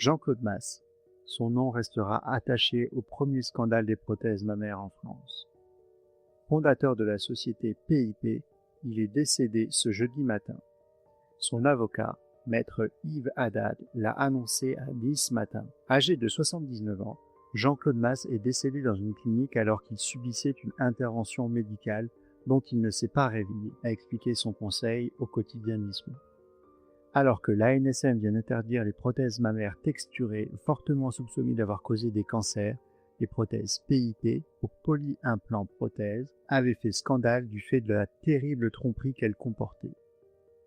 Jean-Claude Masse. Son nom restera attaché au premier scandale des prothèses mammaires en France. Fondateur de la société PIP, il est décédé ce jeudi matin. Son avocat, maître Yves Haddad, l'a annoncé à Nice matin. Âgé de 79 ans, Jean-Claude Masse est décédé dans une clinique alors qu'il subissait une intervention médicale dont il ne s'est pas réveillé, a expliqué son conseil au quotidianisme. Alors que l'ANSM vient d'interdire les prothèses mammaires texturées fortement soupçonnées d'avoir causé des cancers, les prothèses PIP, ou polyimplant prothèses, avaient fait scandale du fait de la terrible tromperie qu'elles comportaient.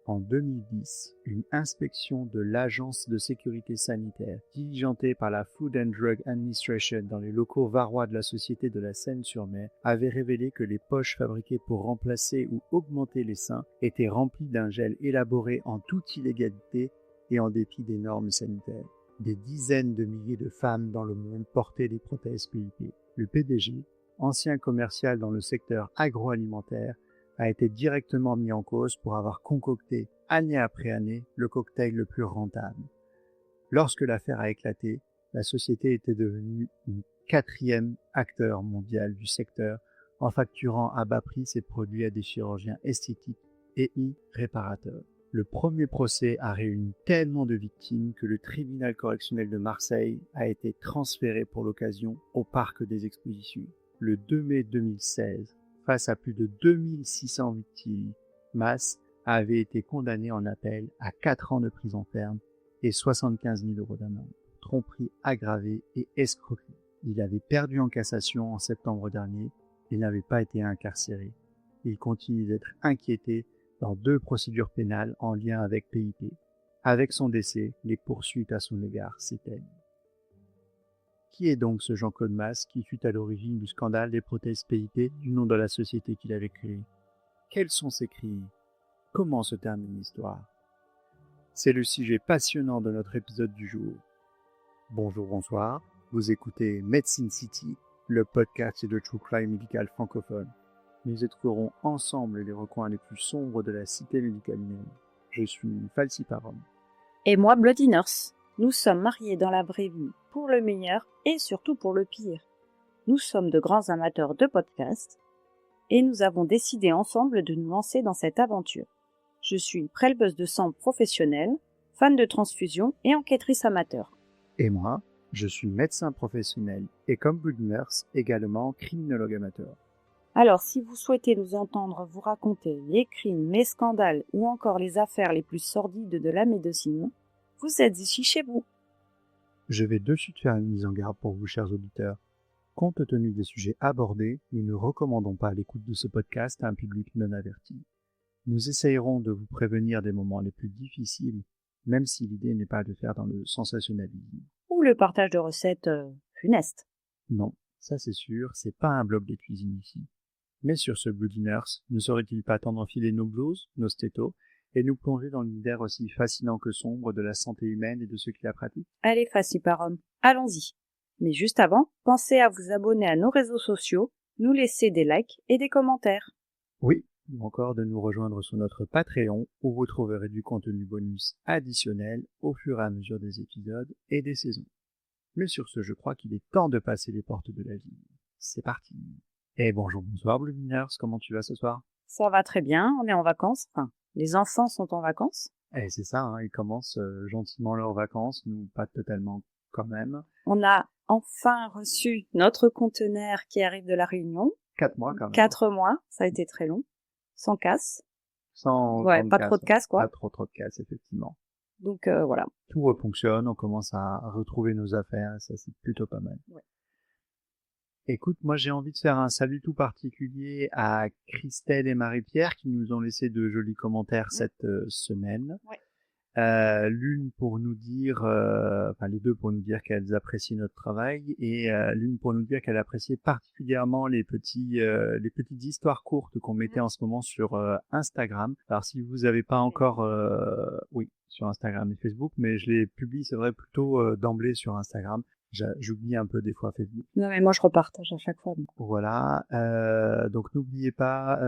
En 2010, une inspection de l'Agence de sécurité sanitaire, diligentée par la Food and Drug Administration dans les locaux varois de la Société de la Seine-sur-Mer, avait révélé que les poches fabriquées pour remplacer ou augmenter les seins étaient remplies d'un gel élaboré en toute illégalité et en dépit des normes sanitaires. Des dizaines de milliers de femmes dans le monde portaient des prothèses PIP. Le PDG, ancien commercial dans le secteur agroalimentaire, a été directement mis en cause pour avoir concocté, année après année, le cocktail le plus rentable. Lorsque l'affaire a éclaté, la société était devenue une 4e acteur mondial du secteur en facturant à bas prix ses produits à des chirurgiens esthétiques et réparateurs. Le premier procès a réuni tellement de victimes que le tribunal correctionnel de Marseille a été transféré pour l'occasion au parc des expositions. Le 2 mai 2016, face à plus de 2600 victimes, Masse avait été condamné en appel à 4 ans de prison ferme et 75 000 € d'amende, tromperie aggravée et escroquerie. Il avait perdu en cassation en septembre dernier et n'avait pas été incarcéré. Il continue d'être inquiété dans 2 procédures pénales en lien avec PIP. Avec son décès, les poursuites à son égard s'éteignent. Qui est donc ce Jean-Claude Masse qui fut à l'origine du scandale des prothèses PIP du nom de la société qu'il avait créée? Quels sont ses crimes? Comment se termine l'histoire? C'est le sujet passionnant de notre épisode du jour. Bonjour, bonsoir, vous écoutez Medicine City, le podcast de True Crime médical francophone. Nous explorons ensemble les recoins les plus sombres de la cité médicale humaine. Je suis Falsiparum. Et moi, Bloody Nurse. Nous sommes mariés dans la vraie vie pour le meilleur et surtout pour le pire. Nous sommes de grands amateurs de podcasts et nous avons décidé ensemble de nous lancer dans cette aventure. Je suis préleveuse de sang professionnelle, fan de transfusion et enquêtrice amateur. Et moi, je suis médecin professionnel et comme Bloody Nurse, également criminologue amateur. Alors, si vous souhaitez nous entendre vous raconter les crimes, les scandales ou encore les affaires les plus sordides de la médecine, vous êtes ici chez vous. Je vais de suite faire une mise en garde pour vous, chers auditeurs. Compte tenu des sujets abordés, nous ne recommandons pas l'écoute de ce podcast à un public non averti. Nous essayerons de vous prévenir des moments les plus difficiles, même si l'idée n'est pas de faire dans le sensationnalisme. Ou le partage de recettes funestes. Non, ça c'est sûr, c'est pas un blog de cuisine ici. Mais sur ce Bloody Nurse, ne serait-il pas temps d'enfiler nos blouses, nos stétos, et nous plonger dans l'univers aussi fascinant que sombre de la santé humaine et de ceux qui la pratiquent? Allez, Falsiparum, allons-y. Mais juste avant, pensez à vous abonner à nos réseaux sociaux, nous laisser des likes et des commentaires. Oui, ou encore de nous rejoindre sur notre Patreon, où vous trouverez du contenu bonus additionnel au fur et à mesure des épisodes et des saisons. Mais sur ce, je crois qu'il est temps de passer les portes de la ville. C'est parti. Et bonjour, bonsoir Bloody Nurse, comment tu vas ce soir? Ça va très bien, on est en vacances, enfin, les enfants sont en vacances. Eh, c'est ça, hein, ils commencent gentiment leurs vacances, nous pas totalement quand même. On a enfin reçu notre conteneur qui arrive de la Réunion. 4 mois quand même. 4 mois, ça a été très long. Sans casse. Sans pas trop de casse, quoi. Pas trop de casse, effectivement. Donc voilà. Tout refonctionne, on commence à retrouver nos affaires, ça c'est plutôt pas mal. Ouais. Écoute, moi j'ai envie de faire un salut tout particulier à Christelle et Marie-Pierre qui nous ont laissé de jolis commentaires cette semaine. Ouais. L'une pour nous dire, les deux pour nous dire qu'elles appréciaient notre travail et l'une pour nous dire qu'elle appréciait particulièrement les petites histoires courtes qu'on mettait en ce moment sur Instagram. Alors si vous n'avez pas encore, oui, sur Instagram et Facebook, mais je les publie, c'est vrai, plutôt d'emblée sur Instagram. J'oublie un peu des fois Facebook. Non mais moi je repartage à chaque fois. Donc. Voilà, donc n'oubliez pas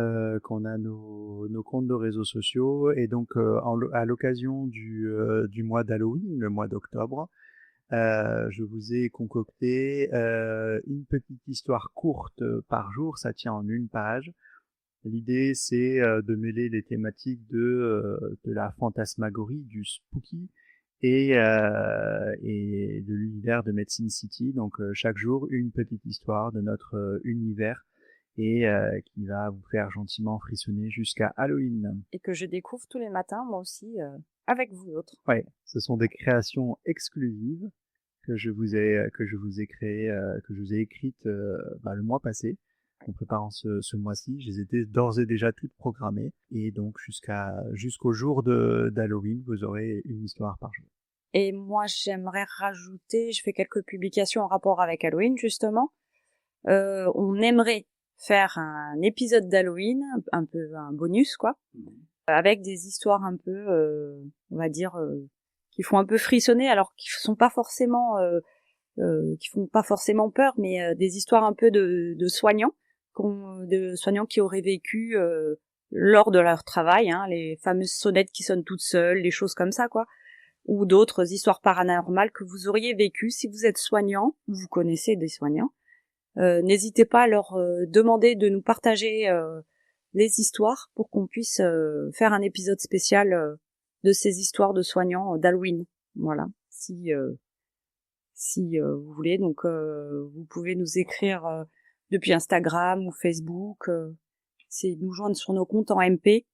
qu'on a nos comptes de réseaux sociaux et donc à l'occasion du mois d'Halloween, le mois d'octobre, Je vous ai concocté une petite histoire courte par jour, ça tient en une page. L'idée, c'est de mêler les thématiques de la fantasmagorie, du spooky, et de l'univers de Medicine City. Donc chaque jour, une petite histoire de notre univers et qui va vous faire gentiment frissonner jusqu'à Halloween. Et que je découvre tous les matins, moi aussi, avec vous autres. Ouais, ce sont des créations exclusives que je vous ai créées, que je vous ai écrites le mois passé. En préparant ce mois-ci, je les ai d'ores et déjà toutes programmées, et donc jusqu'au jour d'Halloween, vous aurez une histoire par jour. Et moi, j'aimerais rajouter, je fais quelques publications en rapport avec Halloween, justement. On aimerait faire un épisode d'Halloween, un peu un bonus, quoi, avec des histoires un peu, on va dire, qui font un peu frissonner, alors qui font pas forcément peur, mais des histoires un peu de soignants, de soignants qui auraient vécu lors de leur travail, hein, les fameuses sonnettes qui sonnent toutes seules, les choses comme ça, quoi, ou d'autres histoires paranormales que vous auriez vécues si vous êtes soignant, ou vous connaissez des soignants. N'hésitez pas à leur demander de nous partager les histoires pour qu'on puisse faire un épisode spécial de ces histoires de soignants d'Halloween. Voilà, si vous voulez. Donc vous pouvez nous écrire depuis Instagram ou Facebook, c'est nous joindre sur nos comptes en MP.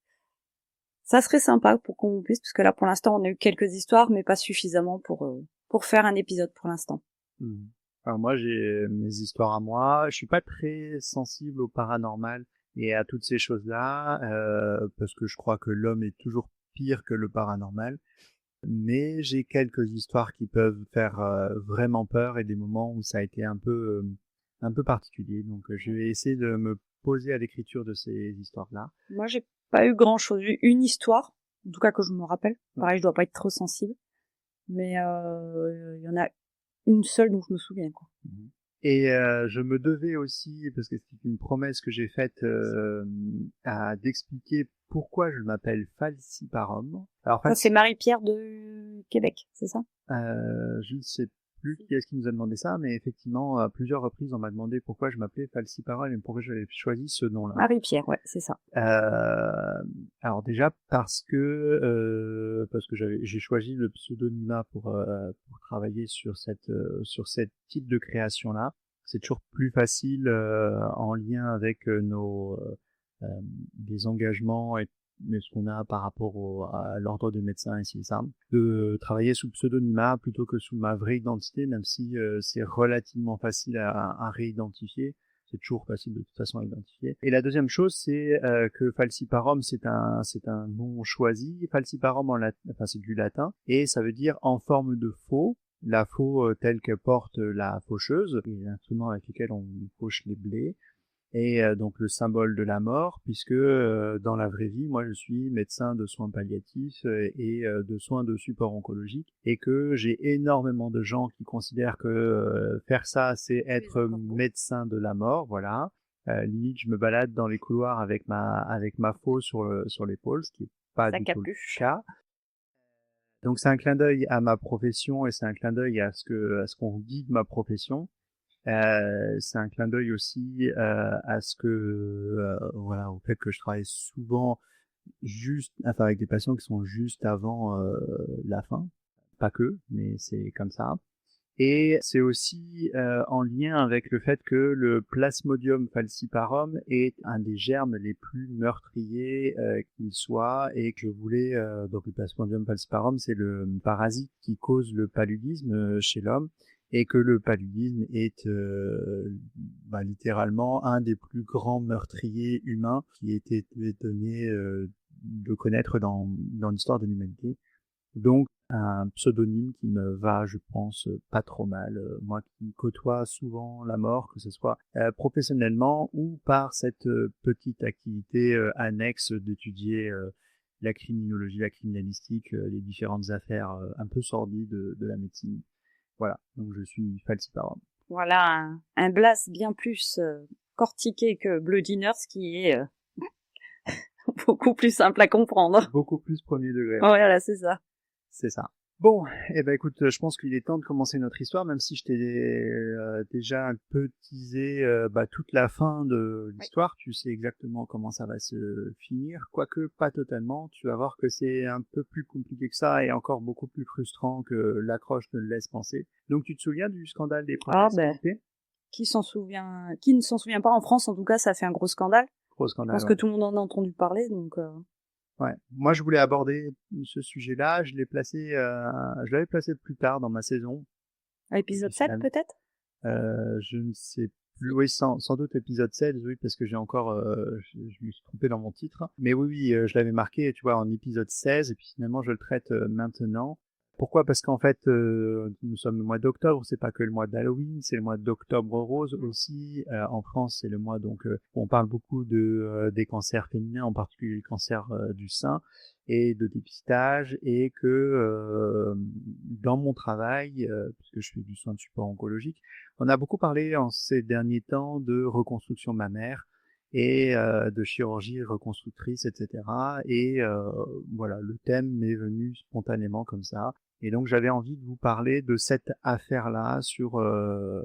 Ça serait sympa pour qu'on puisse, parce que là pour l'instant on a eu quelques histoires, mais pas suffisamment pour faire un épisode pour l'instant. Alors moi j'ai mes histoires à moi, je suis pas très sensible au paranormal et à toutes ces choses-là, parce que je crois que l'homme est toujours pire que le paranormal. Mais j'ai quelques histoires qui peuvent faire vraiment peur et des moments où ça a été un peu particulier. Donc je vais essayer de me poser à l'écriture de ces histoires-là. Moi, j'ai pas eu grand-chose. J'ai eu une histoire, en tout cas que je me rappelle. Pareil, je dois pas être trop sensible. Mais il y en a une seule dont je me souviens, quoi. Et je me devais aussi, parce que c'est une promesse que j'ai faite, d'expliquer pourquoi je m'appelle Falciparum. Alors, Ça, c'est Marie-Pierre de Québec, c'est ça? Je ne sais plus qui est-ce qui nous a demandé ça, mais effectivement, à plusieurs reprises, on m'a demandé pourquoi je m'appelais Falciparum et pourquoi j'avais choisi ce nom-là. Marie-Pierre, ouais, c'est ça. Alors déjà parce que j'ai choisi le pseudonymat pour travailler sur cette type de création là. C'est toujours plus facile en lien avec nos des engagements et ce qu'on a par rapport à l'ordre des médecins ici, ça, de travailler sous pseudonymat plutôt que sous ma vraie identité, même si c'est relativement facile à réidentifier. C'est toujours facile de toute façon à identifier. Et la deuxième chose, c'est que Falciparum, c'est un nom choisi. Falciparum c'est du latin et ça veut dire en forme de faux. La faux telle que porte la faucheuse, l'instrument avec lequel on fauche les blés. Et donc le symbole de la mort, puisque dans la vraie vie, moi je suis médecin de soins palliatifs et de soins de support oncologique, et que j'ai énormément de gens qui considèrent que faire ça, c'est être médecin de la mort, voilà. Limite, je me balade dans les couloirs avec ma faux sur l'épaule, ce qui est pas du tout le cas. Donc c'est un clin d'œil à ma profession et c'est un clin d'œil à ce qu'on dit de ma profession. C'est un clin d'œil aussi à ce que voilà, au fait que je travaille souvent avec des patients qui sont juste avant la fin, pas que, mais c'est comme ça. Et c'est aussi en lien avec le fait que le Plasmodium falciparum est un des germes les plus meurtriers qu'il soit, et que je voulais donc le Plasmodium falciparum, c'est le parasite qui cause le paludisme chez l'homme, et que le paludisme est littéralement un des plus grands meurtriers humains qui était donné de connaître dans l'histoire de l'humanité. Donc un pseudonyme qui me va, je pense, pas trop mal. Moi qui côtoie souvent la mort, que ce soit professionnellement ou par cette petite activité annexe d'étudier la criminologie, la criminalistique, les différentes affaires un peu sordides de la médecine. Voilà, donc je suis Falciparum. Voilà, un blast bien plus cortiqué que Bloody Nurse, qui est beaucoup plus simple à comprendre. Beaucoup plus premier degré. Voilà, c'est ça. C'est ça. Bon, écoute, je pense qu'il est temps de commencer notre histoire, même si je t'ai déjà un peu teasé toute la fin de Oui. l'histoire. Tu sais exactement comment ça va se finir, quoique pas totalement. Tu vas voir que c'est un peu plus compliqué que ça et encore beaucoup plus frustrant que l'accroche ne le laisse penser. Donc tu te souviens du scandale des Ah prothèses ben, PIP? qui ne s'en souvient pas en France, en tout cas, ça fait un gros scandale. Gros Je scandale, pense que ouais. tout le monde en a entendu parler, donc Ouais. Moi, je voulais aborder ce sujet-là. Je l'avais placé plus tard dans ma saison. à Et puis l'épisode 7 peut-être? je ne sais plus. Si. Oui, sans doute épisode 16, oui, parce que je me suis trompé dans mon titre. Mais oui, oui, je l'avais marqué, tu vois, en épisode 16, et puis finalement, je le traite maintenant. Pourquoi? Parce qu'en fait, nous sommes le mois d'octobre, c'est pas que le mois d'Halloween, c'est le mois d'octobre rose aussi. En France, c'est le mois, donc, on parle beaucoup des cancers féminins, en particulier le cancer du sein et de dépistage, et que dans mon travail, puisque je fais du soin de support oncologique, on a beaucoup parlé en ces derniers temps de reconstruction mammaire et de chirurgie reconstructrice, etc. Et voilà, le thème m'est venu spontanément comme ça. Et donc j'avais envie de vous parler de cette affaire-là sur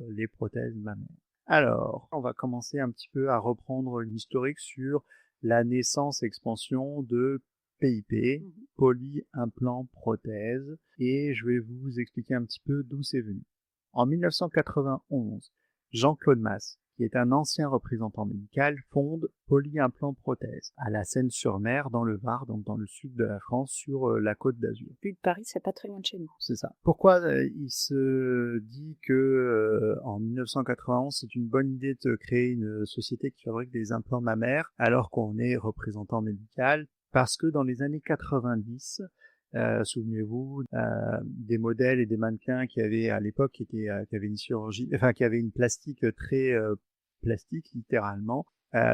les prothèses mammaires. Alors, on va commencer un petit peu à reprendre une historique sur la naissance et expansion de PIP, Mhm. polyimplant prothèse, et je vais vous expliquer un petit peu d'où c'est venu. En 1991, Jean-Claude Masse, qui est un ancien représentant médical, fonde Polyimplant Prothèse à la Seine-sur-Mer, dans le Var, donc dans le sud de la France, sur la Côte d'Azur. Vu de Paris, c'est pas très loin de chez nous. C'est ça. Pourquoi il se dit que en 1991, c'est une bonne idée de créer une société qui fabrique des implants mammaires alors qu'on est représentant médical? Parce que dans les années 90, souvenez-vous, des modèles et des mannequins qui avaient à l'époque qui avaient une chirurgie, enfin qui avaient une plastique très plastique littéralement.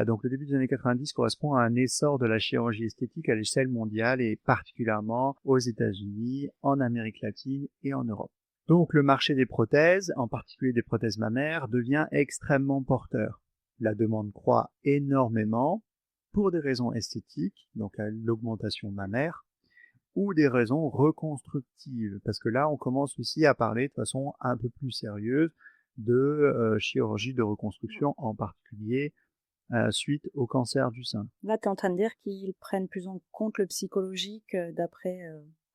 Donc le début des années 90 correspond à un essor de la chirurgie esthétique à l'échelle mondiale et particulièrement aux États-Unis, en Amérique latine et en Europe. Donc le marché des prothèses, en particulier des prothèses mammaires, devient extrêmement porteur. La demande croît énormément pour des raisons esthétiques, donc à l'augmentation mammaire, ou des raisons reconstructives, parce que là on commence aussi à parler de façon un peu plus sérieuse de chirurgie de reconstruction, en particulier suite au cancer du sein. Là, tu es en train de dire qu'ils prennent plus en compte le psychologique d'après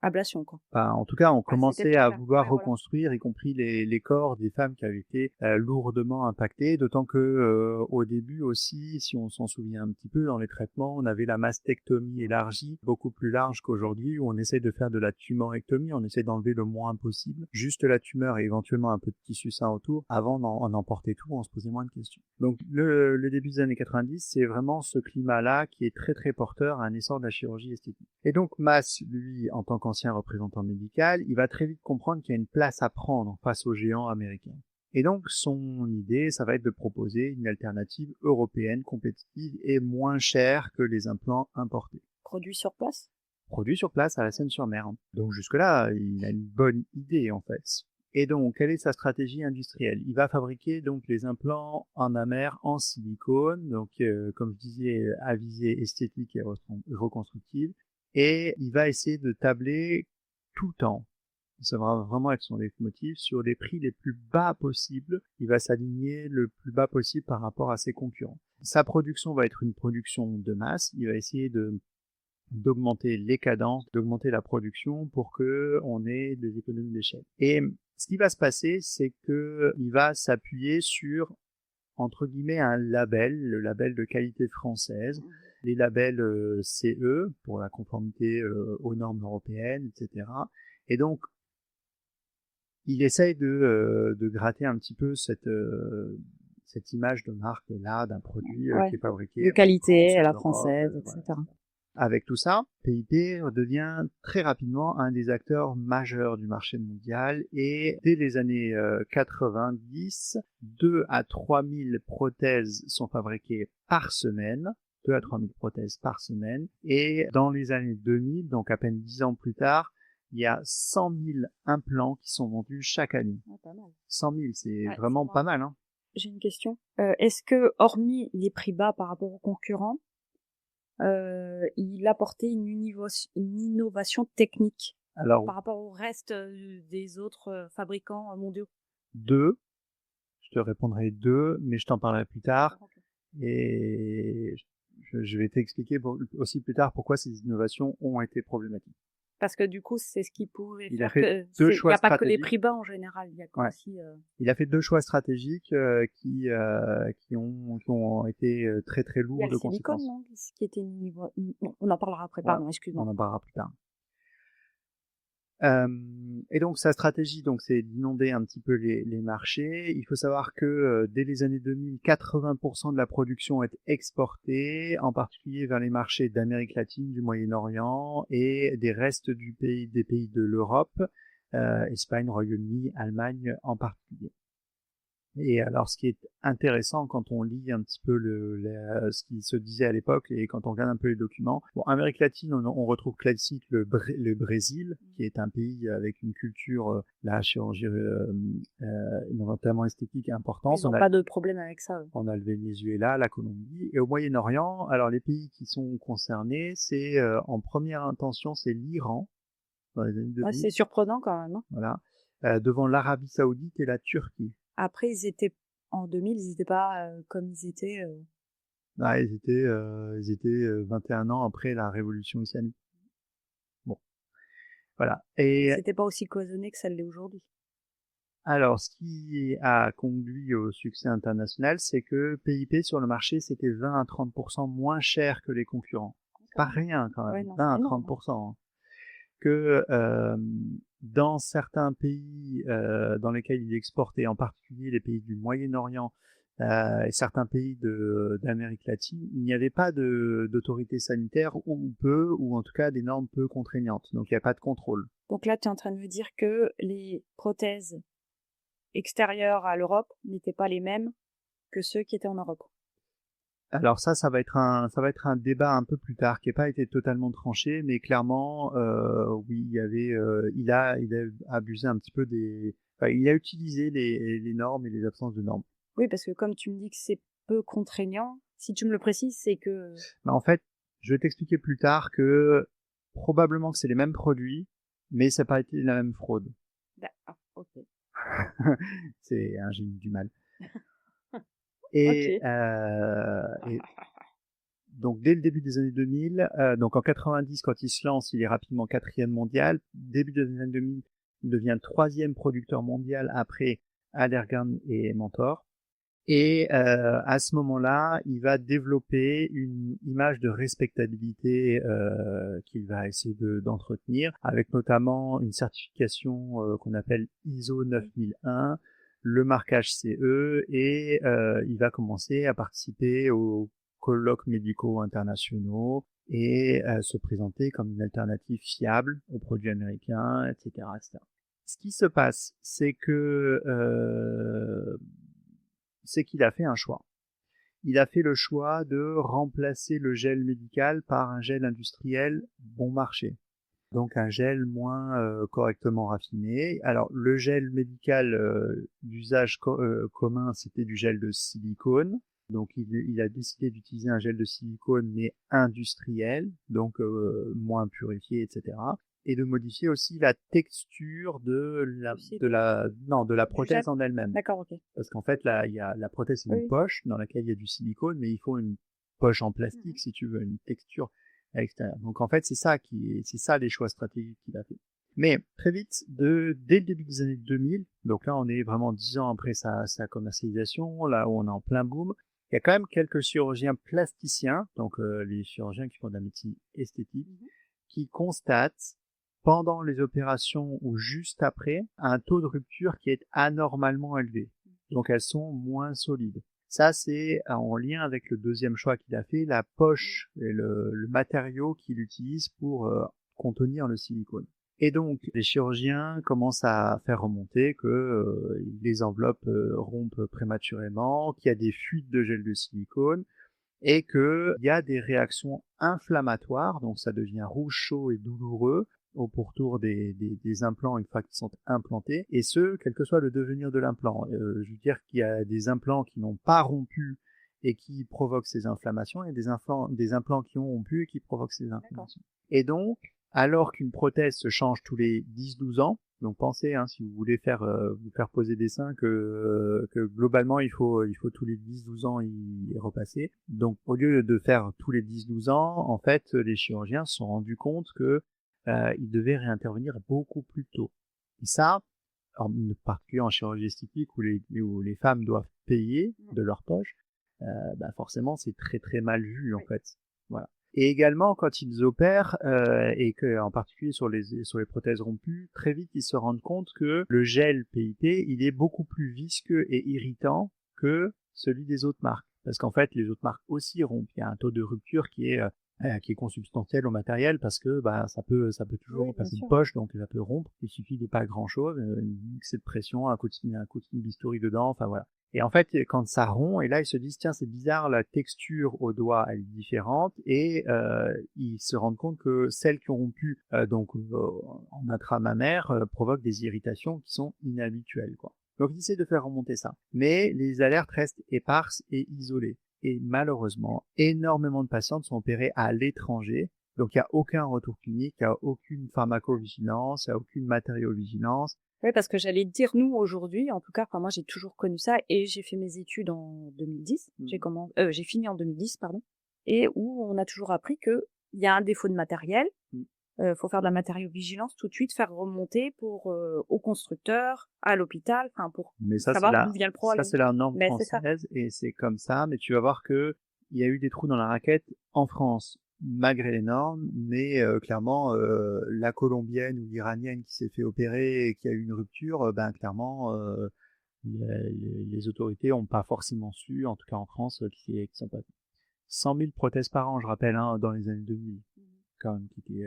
ablation, quoi. Enfin, en tout cas, on Ah, c'était commençait plus à clair. vouloir Ouais, voilà. reconstruire, y compris les corps des femmes qui avaient été lourdement impactées, d'autant que au début aussi, si on s'en souvient un petit peu, dans les traitements, on avait la mastectomie élargie, beaucoup plus large qu'aujourd'hui, où on essaie de faire de la tumorectomie, on essaie d'enlever le moins possible, juste la tumeur et éventuellement un peu de tissu sain autour, avant d'en emporter tout, on se posait moins de questions. Donc le début des années 90, c'est vraiment ce climat-là qui est très très porteur à un essor de la chirurgie esthétique. Et donc Mass, lui, en tant qu'ancien représentant médical, il va très vite comprendre qu'il y a une place à prendre face aux géants américains. Et donc son idée, ça va être de proposer une alternative européenne compétitive et moins chère que les implants importés. Produit sur place? Produit sur place à la Seine-sur-Mer. Donc jusque-là, il a une bonne idée en fait. Et donc, quelle est sa stratégie industrielle? Il va fabriquer donc les implants en mammaire en silicone, donc comme je disais, à visée esthétique et reconstructive. Et il va essayer de tabler tout le temps, ça va vraiment être son leitmotiv, sur les prix les plus bas possibles. Il va s'aligner le plus bas possible par rapport à ses concurrents. Sa production va être une production de masse. Il va essayer d'augmenter les cadences, d'augmenter la production pour que on ait des économies d'échelle. Et ce qui va se passer, c'est que il va s'appuyer sur, entre guillemets, un label, le label de qualité française, les labels CE pour la conformité aux normes européennes, etc. Et donc, il essaye de gratter un petit peu cette image de marque là d'un produit Ouais. qui est fabriqué De en qualité, France, à en la Europe, française, voilà. etc. Avec tout ça, PIP devient très rapidement un des acteurs majeurs du marché mondial et dès les années 90, 2 à 3 000 prothèses sont fabriquées par semaine. 2 à 3 000 prothèses par semaine. Et dans les années 2000, donc à peine 10 ans plus tard, il y a 100 000 implants qui sont vendus chaque année. Ouais, pas mal. 100 000, c'est Ouais, vraiment pas mal, hein. j'ai une question. Est-ce que, hormis les prix bas par rapport aux concurrents, il apportait une innovation technique Alors, par rapport au reste des autres fabricants mondiaux? 2, je te répondrai 2, mais je t'en parlerai plus tard. D'accord, ok. Et je vais t'expliquer aussi plus tard pourquoi ces innovations ont été problématiques. Parce que du coup, c'est ce qui pouvait Il a faire fait que deux il n'y choix a pas que les stratégiques. prix bas en général, il y a Ouais. aussi. Il a fait 2 choix stratégiques qui ont été très très Il y a lourds le de silicone, conséquences. non? Ce qui était niveau. On en parlera après, Ouais, pardon, excuse-moi. on en parlera plus tard. Et donc sa stratégie, donc, c'est d'inonder un petit peu les marchés. Il faut savoir que dès les années 2000, 80% de la production est exportée, en particulier vers les marchés d'Amérique latine, du Moyen-Orient et des restes des pays de l'Europe, Espagne, Royaume-Uni, Allemagne en particulier. Et alors, ce qui est intéressant quand on lit un petit peu ce qui se disait à l'époque et quand on regarde un peu les documents, bon, Amérique latine, on retrouve classique le Brésil, qui est un pays avec une culture, la chirurgie, notamment esthétique importante. Ils n'ont pas de problème avec ça. On a le Venezuela, la Colombie. Et au Moyen-Orient, alors les pays qui sont concernés, c'est en première intention, c'est l'Iran, dans les années Ouais, 2000, c'est surprenant quand même. Hein. voilà, devant l'Arabie Saoudite et la Turquie. Après, en 2000, ils n'étaient pas comme ils étaient. Ah, ils étaient 21 ans après la révolution islamique. Bon, voilà. Et C'était pas aussi cloisonné que ça l'est aujourd'hui. alors, ce qui a conduit au succès international, c'est que PIP sur le marché, c'était 20 à 30% moins cher que les concurrents. Pas rien quand même, Ouais, non, 20 c'est à énorme. 30%. Hein. Que dans certains pays dans lesquels il exportait, en particulier les pays du Moyen-Orient et certains pays d'Amérique latine, il n'y avait pas d'autorité sanitaire ou peu, ou en tout cas des normes peu contraignantes. Donc il n'y a pas de contrôle. Donc là, tu es en train de me dire que les prothèses extérieures à l'Europe n'étaient pas les mêmes que ceux qui étaient en Europe. Alors ça va être un débat un peu plus tard qui n'a pas été totalement tranché, mais clairement, oui, il a abusé un petit peu il a utilisé les normes et les absences de normes. Oui, parce que comme tu me dis que c'est peu contraignant, si tu me le précises, c'est que... Mais en fait, je vais t'expliquer plus tard que probablement que c'est les mêmes produits, mais ça n'a pas été la même fraude. Ah, ok. J'ai eu du mal. Ok. Et donc dès le début des années 2000, donc en 90 quand il se lance, il est rapidement 4e mondial. Début des années 2000, il devient 3e producteur mondial après Allergan et Mentor. Et à ce moment-là, il va développer une image de respectabilité qu'il va essayer d'entretenir, avec notamment une certification qu'on appelle ISO 9001, le marquage CE, et il va commencer à participer aux colloques médicaux internationaux et se présenter comme une alternative fiable aux produits américains, etc., etc. Ce qui se passe, c'est qu'il a fait un choix. Il a fait le choix de remplacer le gel médical par un gel industriel bon marché. Donc un gel moins correctement raffiné. Alors le gel médical d'usage commun, c'était du gel de silicone. Donc il a décidé d'utiliser un gel de silicone mais industriel, donc moins purifié, etc. Et de modifier aussi la texture de la prothèse en elle-même. D'accord, ok. Parce qu'en fait, là, la prothèse, c'est une poche dans laquelle il y a du silicone, mais il faut une poche en plastique, si tu veux, une texture à l'extérieur. Donc en fait, c'est ça les choix stratégiques qu'il a fait. Mais très vite, dès le début des années 2000, donc là on est vraiment 10 ans après sa commercialisation, là où on est en plein boom, il y a quand même quelques chirurgiens plasticiens, donc les chirurgiens qui font de la médecine esthétique, qui constatent pendant les opérations ou juste après un taux de rupture qui est anormalement élevé. Donc elles sont moins solides. Ça, c'est en lien avec le deuxième choix qu'il a fait, la poche et le matériau qu'il utilise pour contenir le silicone. Et donc, les chirurgiens commencent à faire remonter que les enveloppes rompent prématurément, qu'il y a des fuites de gel de silicone, et qu'il y a des réactions inflammatoires, donc ça devient rouge chaud et douloureux au pourtour des implants une fois qu'ils sont implantés, et ce, quel que soit le devenir de l'implant. Je veux dire qu'il y a des implants qui n'ont pas rompu et qui provoquent ces inflammations, et des implants qui ont rompu et qui provoquent ces inflammations. Et donc, alors qu'une prothèse se change tous les 10-12 ans. Donc pensez, si vous voulez vous faire poser des seins, que globalement il faut tous les 10-12 ans y repasser. Donc au lieu de faire tous les 10-12 ans, en fait les chirurgiens se sont rendus compte que ils devaient réintervenir beaucoup plus tôt. Et ça, en particulier en chirurgie esthétique où les femmes doivent payer de leur poche, forcément c'est très très mal vu en fait. Voilà. Et également, quand ils opèrent, et que en particulier sur les prothèses rompues, très vite ils se rendent compte que le gel PIP, il est beaucoup plus visqueux et irritant que celui des autres marques. Parce qu'en fait, les autres marques aussi rompent. Il y a un taux de rupture qui est consubstantiel au matériel parce que ça peut toujours passer une poche, donc ça peut rompre. Il suffit de pas grand chose, une excès de pression, un coup de bistouri dedans, enfin voilà. Et en fait, quand ça rompt, et là ils se disent tiens c'est bizarre, la texture au doigt elle est différente, et ils se rendent compte que celles qui ont rompu en intramammaire provoquent des irritations qui sont inhabituelles, quoi. Donc ils essaient de faire remonter ça, mais les alertes restent éparses et isolées. Et malheureusement, énormément de patientes sont opérées à l'étranger. Donc il n'y a aucun retour clinique, il n'y a aucune pharmacovigilance, il n'y a aucune matériovigilance. Oui, parce que j'allais te dire, nous, aujourd'hui, en tout cas, moi, j'ai toujours connu ça et j'ai fait mes études en 2010. J'ai fini en 2010, pardon. Et où on a toujours appris que il y a un défaut de matériel. Faut faire de la matériovigilance tout de suite, faire remonter au constructeur, à l'hôpital, pour savoir d'où vient le problème. Ça, c'est la norme française et c'est comme ça. Mais tu vas voir que il y a eu des trous dans la raquette en France, malgré les normes, mais clairement la colombienne ou l'iranienne qui s'est fait opérer et qui a eu une rupture, clairement les autorités n'ont pas forcément su, en tout cas en France, qui sont pas 100 000 prothèses par an, je rappelle, dans les années 2000, quand même, qui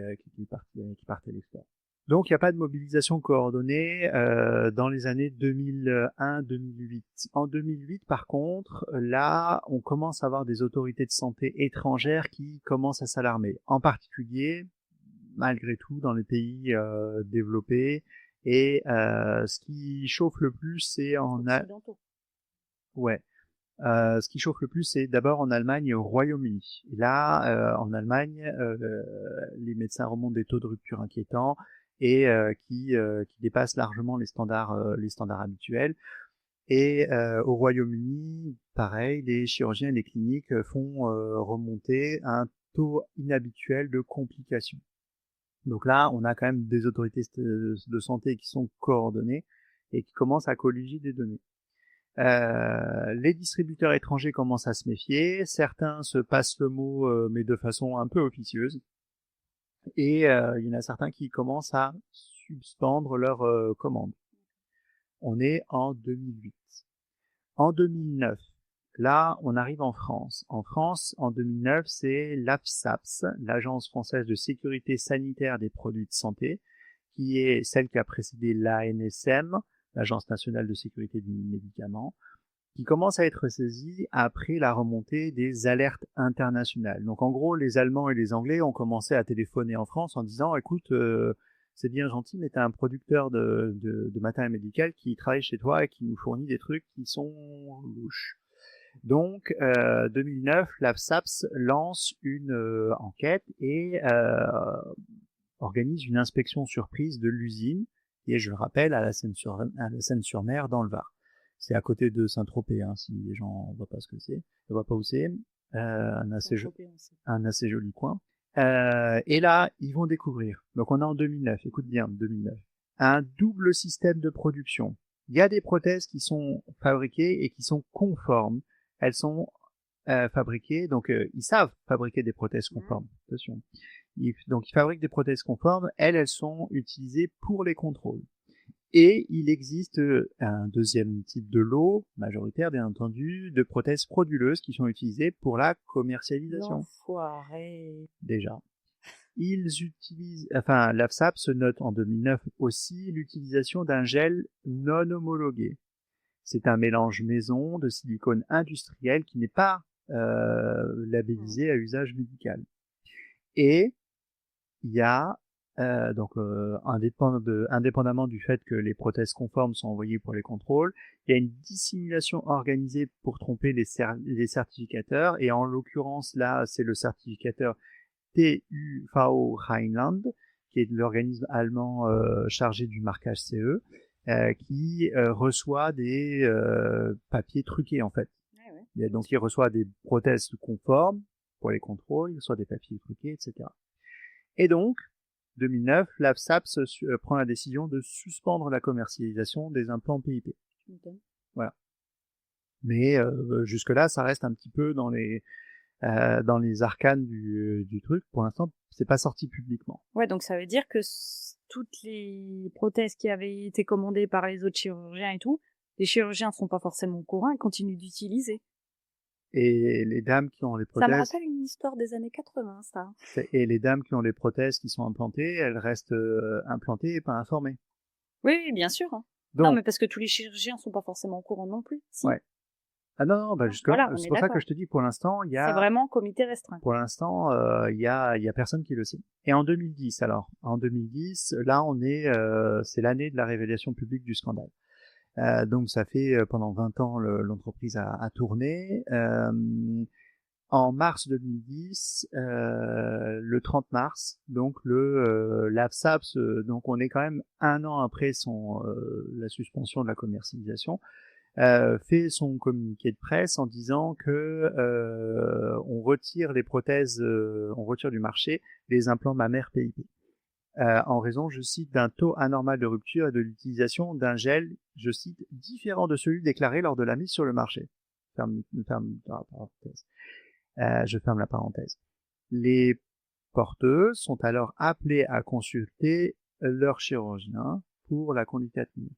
partaient à l'export. Donc, il n'y a pas de mobilisation coordonnée dans les années 2001-2008. En 2008, par contre, là, on commence à avoir des autorités de santé étrangères qui commencent à s'alarmer. En particulier, malgré tout, dans les pays développés. Et ce qui chauffe le plus, c'est ce qui chauffe le plus, c'est d'abord en Allemagne et au Royaume-Uni. Et là, en Allemagne, les médecins remontent des taux de rupture inquiétants et qui dépassent largement les standards habituels. Et au Royaume-Uni, pareil, les chirurgiens et les cliniques font remonter un taux inhabituel de complications. Donc là, on a quand même des autorités de santé qui sont coordonnées et qui commencent à colliger des données. Les distributeurs étrangers commencent à se méfier, certains se passent le mot, mais de façon un peu officieuse, et il y en a certains qui commencent à suspendre leurs commandes. On est en 2008. En 2009, là, on arrive en France. En France, en 2009, c'est l'AFSAPS, l'Agence française de sécurité sanitaire des produits de santé, qui est celle qui a précédé l'ANSM, l'Agence nationale de sécurité du médicament, qui commence à être saisie après la remontée des alertes internationales. Donc en gros, les Allemands et les Anglais ont commencé à téléphoner en France en disant « Écoute, c'est bien gentil, mais tu as un producteur de matériel médical qui travaille chez toi et qui nous fournit des trucs qui sont louches. » Donc, 2009, l'AFSAPS lance une enquête et organise une inspection surprise de l'usine, qui est, je le rappelle, à la Seine-sur-Mer, dans le Var. C'est à côté de Saint-Tropez, si les gens ne voient pas ce que c'est, ne voient pas où c'est. Un assez joli coin. Et là, ils vont découvrir. Donc, on est en 2009. Écoute bien, 2009. Un double système de production. Il y a des prothèses qui sont fabriquées et qui sont conformes. Elles sont fabriquées, donc ils savent fabriquer des prothèses conformes. Attention. Donc, ils fabriquent des prothèses conformes. Elles sont utilisées pour les contrôles. Et il existe un deuxième type de lot, majoritaire bien entendu, de prothèses frauduleuses qui sont utilisées pour la commercialisation. L'enfoiré. Déjà. L'AFSAPS note en 2009 aussi l'utilisation d'un gel non homologué. C'est un mélange maison de silicone industriel qui n'est pas labellisé à usage médical. Et il y a indépendamment du fait que les prothèses conformes sont envoyées pour les contrôles, il y a une dissimulation organisée pour tromper les certificateurs, et en l'occurrence là, c'est le certificateur TÜV Rheinland qui est l'organisme allemand chargé du marquage CE, qui reçoit des papiers truqués en fait. Donc il reçoit des prothèses conformes pour les contrôles, il reçoit des papiers truqués, etc. Et donc, 2009, l'AFSAPS prend la décision de suspendre la commercialisation des implants PIP. Voilà. Mais jusque-là, ça reste un petit peu dans les arcanes du truc. Pour l'instant, c'est pas sorti publiquement. Ouais, donc ça veut dire que toutes les prothèses qui avaient été commandées par les autres chirurgiens et tout, les chirurgiens sont pas forcément au courant et continuent d'utiliser. Et les dames qui ont les prothèses... Ça me rappelle une histoire des années 80, ça. Et les dames qui ont les prothèses qui sont implantées, elles restent implantées et pas informées. Oui, bien sûr. Donc, non, mais parce que tous les chirurgiens sont pas forcément au courant non plus. Si. Ouais. Ah non, bah jusque-là, voilà, c'est pour ça que je te dis, pour l'instant, il y a... C'est vraiment comité restreint. Pour l'instant, il y a personne qui le sait. Et en 2010, alors, là, on est, c'est l'année de la révélation publique du scandale. Donc, ça fait pendant 20 ans, l'entreprise a tourné. En mars 2010, le 30 mars, donc l'AFSAPS, donc on est quand même un an après la suspension de la commercialisation, fait son communiqué de presse en disant que on retire les prothèses, on retire du marché les implants mammaires PIP. En raison, je cite, d'un taux anormal de rupture et de l'utilisation d'un gel, je cite, différent de celui déclaré lors de la mise sur le marché. Je ferme la parenthèse. Les porteuses sont alors appelées à consulter leur chirurgien pour la conduite à tenir.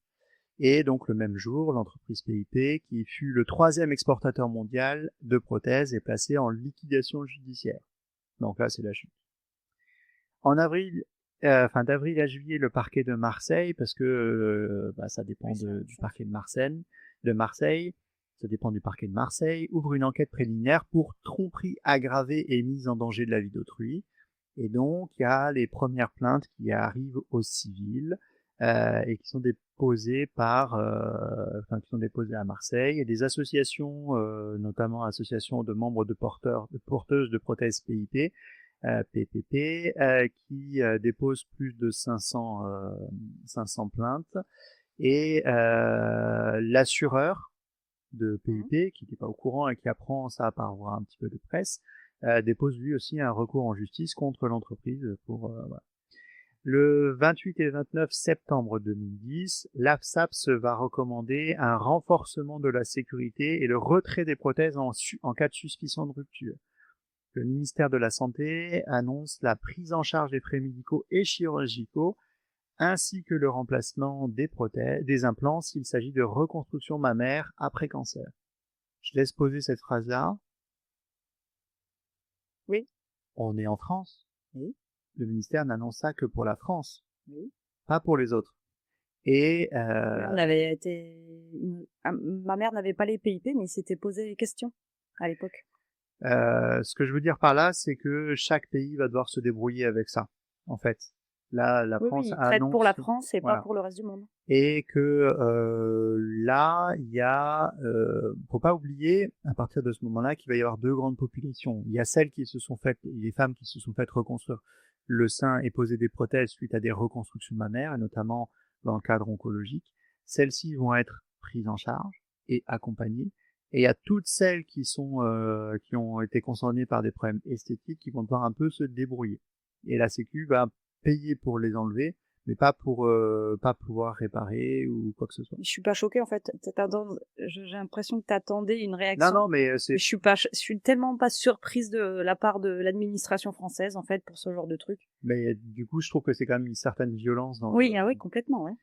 Et donc le même jour, l'entreprise PIP, qui fut le 3e exportateur mondial de prothèses, est placée en liquidation judiciaire. Donc là, c'est la chute. En avril, d'avril à juillet, le parquet de Marseille, parce que ça dépend du parquet de Marseille, ça dépend du parquet de Marseille, ouvre une enquête préliminaire pour tromperie aggravée et mise en danger de la vie d'autrui. Et donc, il y a les premières plaintes qui arrivent au civil et qui sont déposées qui sont déposées à Marseille. Et des associations, notamment associations de membres de porteuses de prothèses PIP, PPP, qui déposent plus de 500 plaintes. Et l'assureur de PIP, qui n'était pas au courant et qui apprend ça par voir un petit peu de presse, dépose lui aussi un recours en justice contre l'entreprise pour voilà. Le 28 et 29 septembre 2010, l'AFSAPS va recommander un renforcement de la sécurité et le retrait des prothèses en cas de suspicion de rupture. Le ministère de la Santé annonce la prise en charge des frais médicaux et chirurgicaux ainsi que le remplacement des implants s'il s'agit de reconstruction mammaire après cancer. Je laisse poser cette phrase-là. Oui. On est en France. Oui. Le ministère n'annonce ça que pour la France. Oui. Pas pour les autres. Et ma mère n'avait pas les PIP, mais il s'était posé des questions à l'époque. Ce que je veux dire par là, c'est que chaque pays va devoir se débrouiller avec ça, en fait. Là, la France traite pour la France et pas pour le reste du monde. Et que là, il y a, faut pas oublier, à partir de ce moment-là, qu'il va y avoir 2 grandes populations. Il y a celles qui se sont faites, les femmes qui se sont faites reconstruire le sein et poser des prothèses suite à des reconstructions mammaires, et notamment dans le cadre oncologique. Celles-ci vont être prises en charge et accompagnées. Et il y a toutes celles qui ont été concernées par des problèmes esthétiques qui vont devoir un peu se débrouiller. Et la Sécu va payer pour les enlever, mais pas pour pas pouvoir réparer ou quoi que ce soit. Je suis pas choquée en fait. J'ai l'impression que t'attendais une réaction. Non, mais c'est. Je suis tellement pas surprise de la part de l'administration française en fait pour ce genre de truc. Mais du coup, je trouve que c'est quand même une certaine violence dans. Oui, oui, complètement, ouais.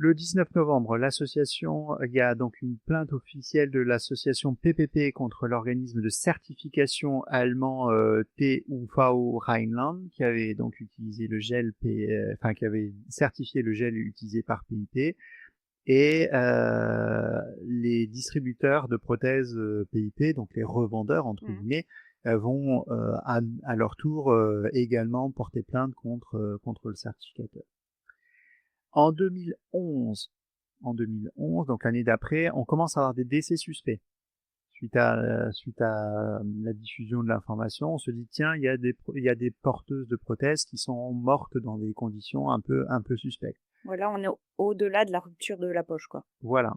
Le 19 novembre, il y a donc une plainte officielle de l'association PPP contre l'organisme de certification allemand TUV Rheinland, qui avait donc utilisé le gel qui avait certifié le gel utilisé par PIP, et les distributeurs de prothèses PIP, donc les revendeurs entre guillemets, vont à leur tour également porter plainte contre le certificateur. En 2011, donc l'année d'après, on commence à avoir des décès suspects suite à la diffusion de l'information, on se dit tiens, il y a des porteuses de prothèses qui sont mortes dans des conditions un peu suspectes. Voilà, on est au-delà de la rupture de la poche, quoi. Voilà.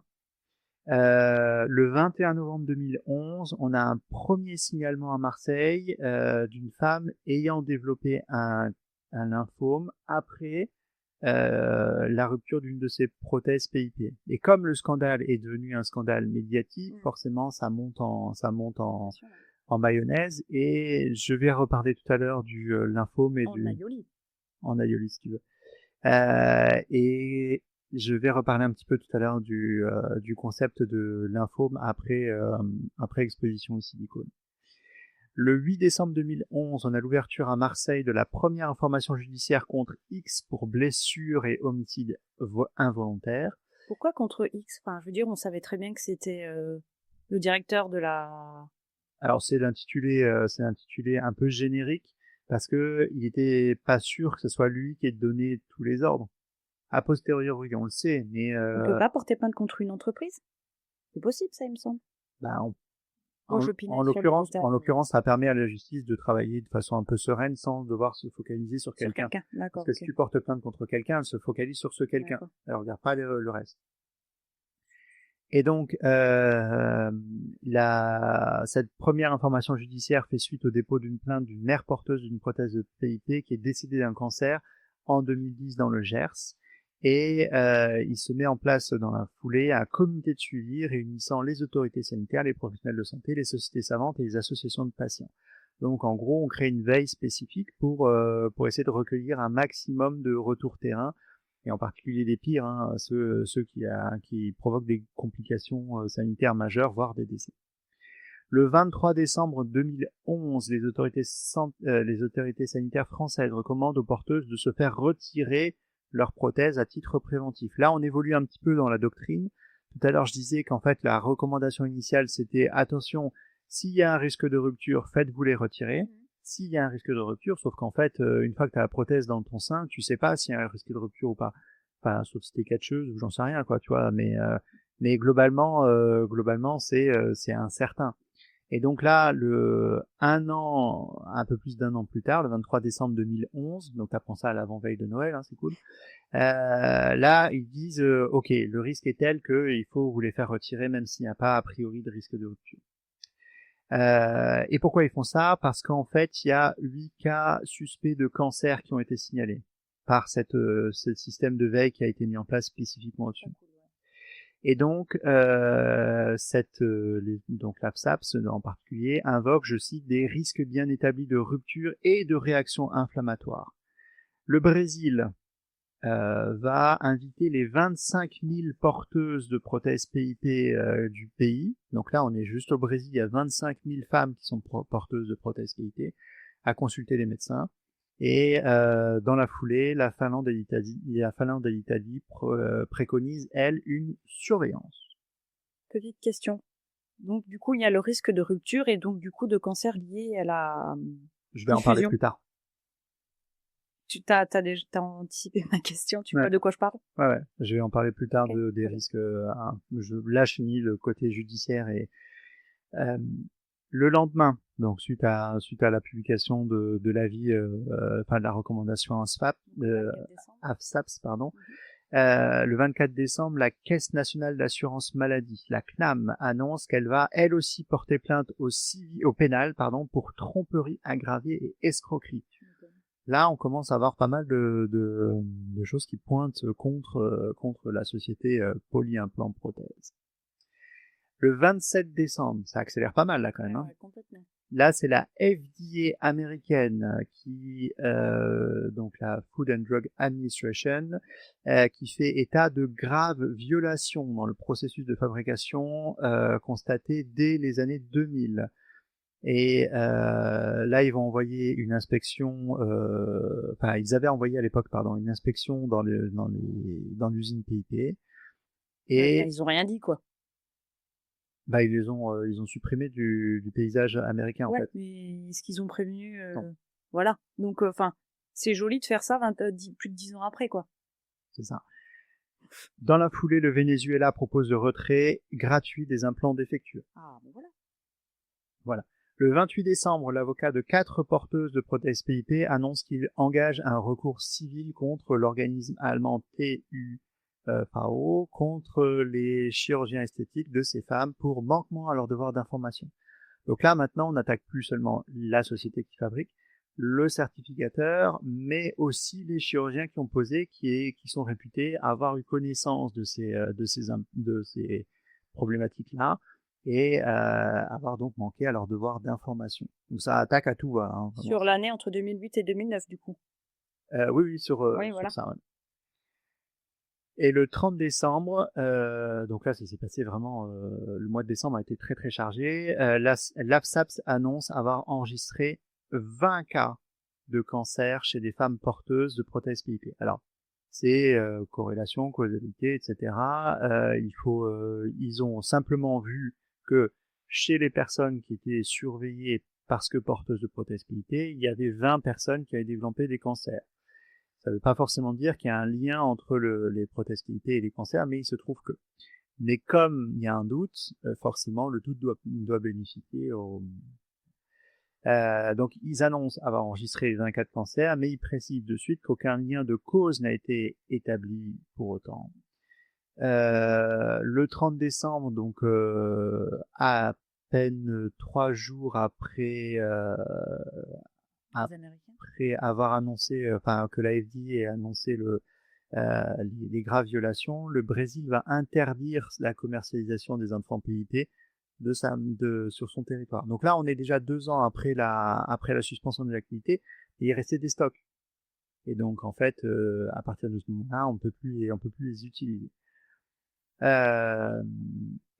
Le 21 novembre 2011, on a un premier signalement à Marseille d'une femme ayant développé un lymphome après la rupture d'une de ses prothèses PIP. Et comme le scandale est devenu un scandale médiatique, forcément ça monte en mayonnaise. Et je vais reparler tout à l'heure du lymphome et en aïoli si tu veux. Et je vais reparler un petit peu tout à l'heure du concept de lymphome après exposition au silicone. Le 8 décembre 2011, on a l'ouverture à Marseille de la première information judiciaire contre X pour blessure et homicide involontaire. Pourquoi contre X? Enfin, je veux dire, on savait très bien que c'était le directeur de la... Alors c'est l'intitulé un peu générique parce que il était pas sûr que ce soit lui qui ait donné tous les ordres. A posteriori, on le sait, mais On peut pas porter plainte contre une entreprise? C'est possible, ça, il me semble. Bah, en l'occurrence, ça permet à la justice de travailler de façon un peu sereine sans devoir se focaliser sur quelqu'un. Parce que si tu portes plainte contre quelqu'un, elle se focalise sur ce quelqu'un. Elle regarde pas le reste. Et donc, cette première information judiciaire fait suite au dépôt d'une plainte d'une mère porteuse d'une prothèse de PIP qui est décédée d'un cancer en 2010 dans le Gers. Et il se met en place dans la foulée un comité de suivi réunissant les autorités sanitaires, les professionnels de santé, les sociétés savantes et les associations de patients. Donc en gros, on crée une veille spécifique pour essayer de recueillir un maximum de retours terrain, et en particulier des pires, hein, ceux qui provoquent des complications sanitaires majeures, voire des décès. Le 23 décembre 2011, les autorités sanitaires françaises recommandent aux porteuses de se faire retirer leur prothèse à titre préventif. Là, on évolue un petit peu dans la doctrine. Tout à l'heure, je disais qu'en fait, la recommandation initiale, c'était attention, s'il y a un risque de rupture, faites-vous les retirer. S'il y a un risque de rupture, sauf qu'en fait, une fois que tu as la prothèse dans ton sein, tu sais pas s'il y a un risque de rupture ou pas. Enfin, sauf si t'es catcheuse ou j'en sais rien, quoi, tu vois. Mais globalement, c'est incertain. Et donc là, un peu plus d'un an plus tard, le 23 décembre 2011, donc t'apprends ça à l'avant-veille de Noël, hein, c'est cool. Là, ils disent, ok, le risque est tel qu'il faut vous les faire retirer, même s'il n'y a pas a priori de risque de rupture. Et pourquoi ils font ça? Parce qu'en fait, il y a 8 cas suspects de cancer qui ont été signalés par ce système de veille qui a été mis en place spécifiquement au-dessus. Et donc, donc l'APSAPS en particulier invoque, je cite, des risques bien établis de rupture et de réaction inflammatoire. Le Brésil va inviter les 25 000 porteuses de prothèses PIP du pays. Donc là, on est juste au Brésil, il y a 25 000 femmes qui sont porteuses de prothèses PIP à consulter les médecins. Et dans la foulée, la Finlande et l'Italie préconisent, elles, une surveillance. Petite question. Donc, du coup, il y a le risque de rupture et donc, du coup, de cancer lié à la Je vais en parler plus tard. T'as anticipé ma question, tu vois de quoi je parle? Ouais, je vais en parler plus tard des risques. Là, je finis le côté judiciaire et le lendemain, donc suite à la publication de l'avis, de la recommandation AFSAPS, le 24 décembre, la Caisse nationale d'assurance maladie, la CNAM, annonce qu'elle va elle aussi porter plainte au pénal, pour tromperie aggravée et escroquerie. Là, on commence à avoir pas mal de choses qui pointent contre la société Polyimplant Prothèse. Le 27 décembre, ça accélère pas mal là quand même. Hein. Ouais, complètement. Là, c'est la FDA américaine donc la Food and Drug Administration, qui fait état de graves violations dans le processus de fabrication constatées dès les années 2000. Et là, ils vont envoyer une inspection. Ils avaient envoyé à l'époque, une inspection dans l'usine PIP. Et ils ont rien dit, quoi. Ils ont supprimé du paysage américain, en fait. Mais est-ce qu'ils ont prévenu Voilà. Donc, c'est joli de faire ça plus de 10 ans après, quoi. C'est ça. Dans la foulée, le Venezuela propose le retrait gratuit des implants défectueux. Ah, ben voilà. Voilà. Le 28 décembre, l'avocat de 4 porteuses de prothèses PIP annonce qu'il engage un recours civil contre l'organisme allemand TÜV contre les chirurgiens esthétiques de ces femmes pour manquement à leur devoir d'information. Donc là, maintenant, on n'attaque plus seulement la société qui fabrique, le certificateur, mais aussi les chirurgiens qui ont posé, qui sont réputés avoir eu connaissance de ces problématiques-là et avoir donc manqué à leur devoir d'information. Donc ça attaque à tout va. Hein, sur l'année entre 2008 et 2009, du coup. Oui, sur Voilà. ça. Ouais. Et le 30 décembre, donc là, ça s'est passé vraiment, le mois de décembre a été très très chargé. L'AFSAPS annonce avoir enregistré 20 cas de cancer chez des femmes porteuses de prothèses PIP. Alors, c'est corrélation, causalité, etc. Ils ont simplement vu que chez les personnes qui étaient surveillées parce que porteuses de prothèses PIP, il y avait 20 personnes qui avaient développé des cancers. Ça ne veut pas forcément dire qu'il y a un lien entre les prothèses PIP et les cancers, mais il se trouve que. Mais comme il y a un doute, forcément, le doute doit bénéficier au. Donc, ils annoncent avoir enregistré 24 cancers, mais ils précisent de suite qu'aucun lien de cause n'a été établi pour autant. Le 30 décembre, donc à peine 3 jours après avoir annoncé, que la FDA ait annoncé les graves violations, le Brésil va interdire la commercialisation des enfants PIP sur son territoire. Donc là, on est déjà 2 ans après la suspension de l'activité et il restait des stocks. Et donc, en fait, à partir de ce moment-là, on peut plus les utiliser. Il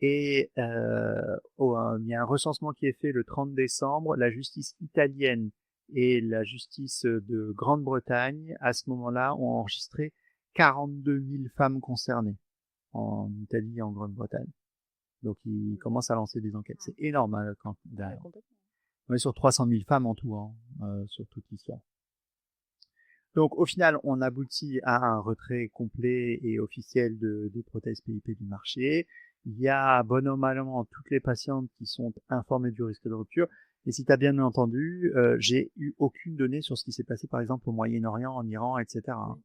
y a un recensement qui est fait le 30 décembre. La justice italienne et la justice de Grande-Bretagne, à ce moment-là, ont enregistré 42 000 femmes concernées en Italie et en Grande-Bretagne. Donc, ils commencent à lancer des enquêtes. C'est énorme, hein, on est sur 300 000 femmes en tout, hein, sur toute l'histoire. Donc, au final, on aboutit à un retrait complet et officiel des prothèses PIP du marché. Il y a, bon an, mal an, toutes les patientes qui sont informées du risque de rupture. Et si tu as bien entendu, j'ai eu aucune donnée sur ce qui s'est passé, par exemple, au Moyen-Orient, en Iran, etc. Hein.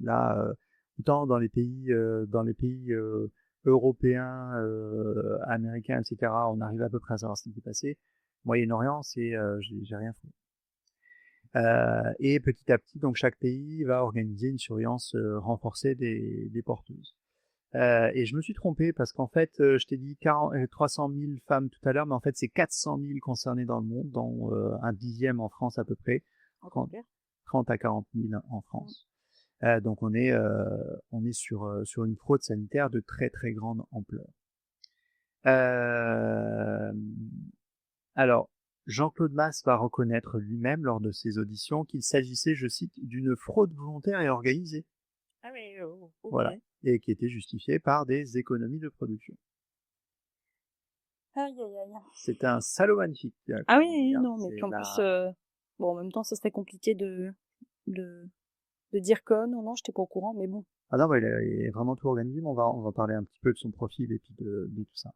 Là, autant dans les pays européens, américains, etc., on arrive à peu près à savoir ce qui s'est passé. Moyen-Orient, j'ai rien fait. Et petit à petit, donc chaque pays va organiser une surveillance renforcée des porteuses. Et je me suis trompé parce qu'en fait, je t'ai dit 300 000 femmes tout à l'heure, mais en fait, c'est 400 000 concernées dans le monde, dont un dixième en France à peu près, 30 à 40 000 en France. Donc on est sur une fraude sanitaire de très très grande ampleur. Alors, Jean-Claude Masse va reconnaître lui-même lors de ses auditions qu'il s'agissait, je cite, d'une fraude volontaire et organisée. Ah oui, okay. Voilà, et qui était justifiée par des économies de production. Aïe, aïe, aïe. C'est un salaud magnifique. Ah oui, non, mais en plus, bon, en même temps, ça serait compliqué de dire que non, j'étais pas au courant, mais bon. Ah non, il est vraiment tout organisé, mais on va parler un petit peu de son profil et puis de tout ça.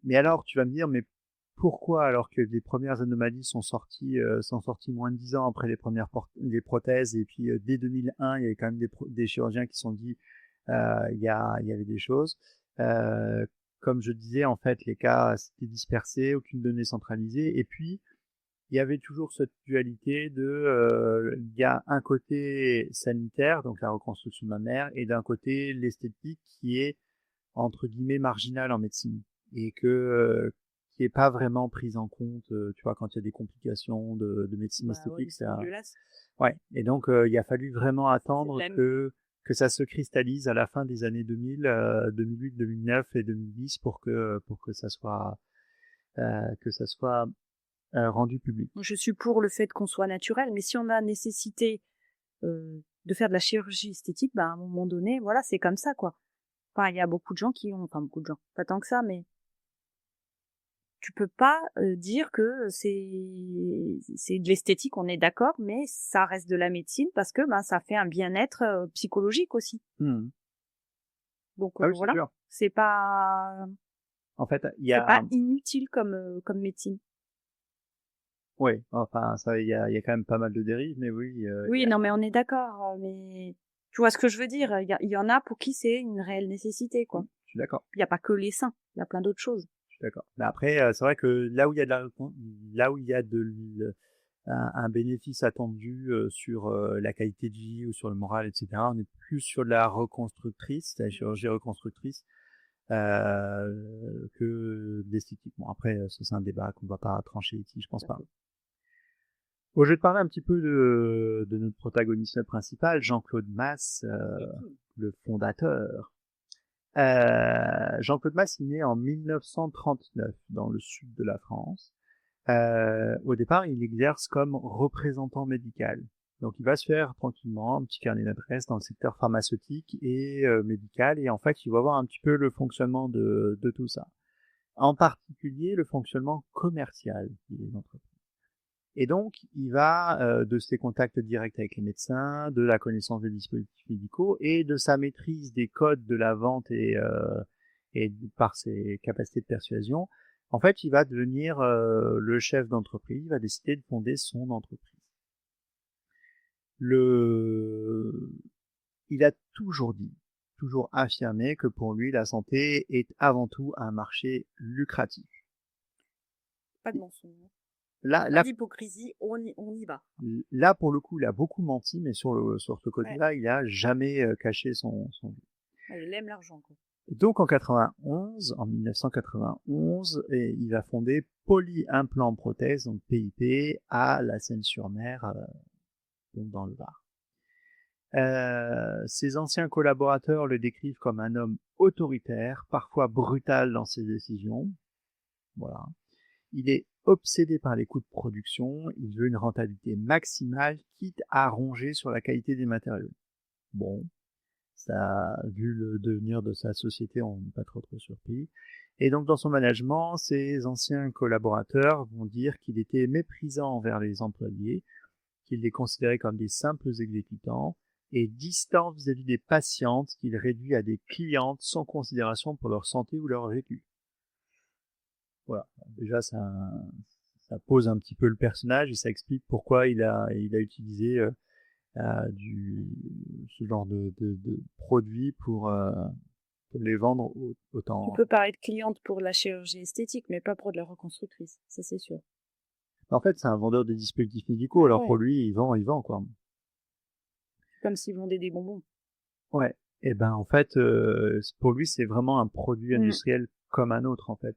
Mais alors, tu vas me dire, mais pourquoi, alors que les premières anomalies sont sorties moins de 10 ans après les prothèses, et puis dès 2001, il y avait quand même des chirurgiens qui se sont dit, il y avait des choses. Comme je disais, en fait, les cas s'étaient dispersés, aucune donnée centralisée, et puis il y avait toujours cette dualité il y a un côté sanitaire, donc la reconstruction mammaire, et d'un côté l'esthétique qui est entre guillemets marginal en médecine et qui est pas vraiment prise en compte, tu vois, quand il y a des complications de médecine esthétique, ouais. Et donc il a fallu vraiment attendre que ça se cristallise à la fin des années 2000, 2008, 2009 et 2010 pour que ça soit rendu public. Je suis pour le fait qu'on soit naturel, mais si on a nécessité de faire de la chirurgie esthétique, à un moment donné, voilà, c'est comme ça, quoi. Enfin, il y a beaucoup de gens beaucoup de gens, pas tant que ça, mais tu peux pas dire que c'est de l'esthétique, on est d'accord, mais ça reste de la médecine parce que ça fait un bien-être psychologique aussi. Mmh. Donc voilà, c'est pas En fait, il y C'est a, pas inutile comme médecine. ouais, enfin, ça, il y a quand même pas mal de dérives, mais oui, Oui, non, mais on est d'accord, mais tu vois ce que je veux dire? Il y en a pour qui c'est une réelle nécessité, quoi. je suis d'accord. Il y a pas que les seins, il y a plein d'autres choses. Je suis d'accord. Mais après, c'est vrai que là où il y a là où il y a un bénéfice attendu sur la qualité de vie ou sur le moral, etc., on est plus sur la reconstructrice, la chirurgie reconstructrice, que l'esthétique. Bon, après, ça c'est un débat qu'on va pas trancher ici, je pense pas. Bon, je vais te parler un petit peu de notre protagoniste principal, Jean-Claude Masse, le fondateur. Jean-Claude Masse est né en 1939 dans le sud de la France. Au départ, il exerce comme représentant médical. Donc, il va se faire tranquillement un petit carnet d'adresses dans le secteur pharmaceutique et médical. Et en fait, il va voir un petit peu le fonctionnement de tout ça. En particulier, le fonctionnement commercial des entreprises. Et donc, il va de ses contacts directs avec les médecins, de la connaissance des dispositifs médicaux et de sa maîtrise des codes de la vente et par ses capacités de persuasion. En fait, il va devenir le chef d'entreprise, il va décider de fonder son entreprise. Il a toujours dit, toujours affirmé que pour lui, la santé est avant tout un marché lucratif. Pas de mensonge. Là, Pas d'hypocrisie, on y va. Là, pour le coup, il a beaucoup menti, mais sur ce côté-là, Ouais. il a jamais caché son jeu. Ouais, il aime l'argent, quoi. Donc en 1991, il va fonder Polyimplant Prothèse, donc PIP, à La Seyne-sur-Mer, donc dans le Var. Ses anciens collaborateurs le décrivent comme un homme autoritaire, parfois brutal dans ses décisions. Voilà. Il est obsédé par les coûts de production, il veut une rentabilité maximale, quitte à ronger sur la qualité des matériaux. Bon, ça, vu le devenir de sa société, on n'est pas trop surpris. Et donc dans son management, ses anciens collaborateurs vont dire qu'il était méprisant envers les employés, qu'il les considérait comme des simples exécutants, et distant vis-à-vis des patientes qu'il réduit à des clientes sans considération pour leur santé ou leur vécu. Voilà. Déjà, ça pose un petit peu le personnage et ça explique pourquoi il a utilisé ce genre de produits pour les vendre Tu autant. peux parler de cliente pour la chirurgie esthétique, mais pas pour de la reconstructrice, ça c'est sûr. En fait, c'est un vendeur de dispositifs médicaux, alors pour Ouais. lui, il vend quoi. Comme s'il vendait des bonbons. Ouais. Et ben en fait, pour lui, c'est vraiment un produit industriel comme un autre en fait.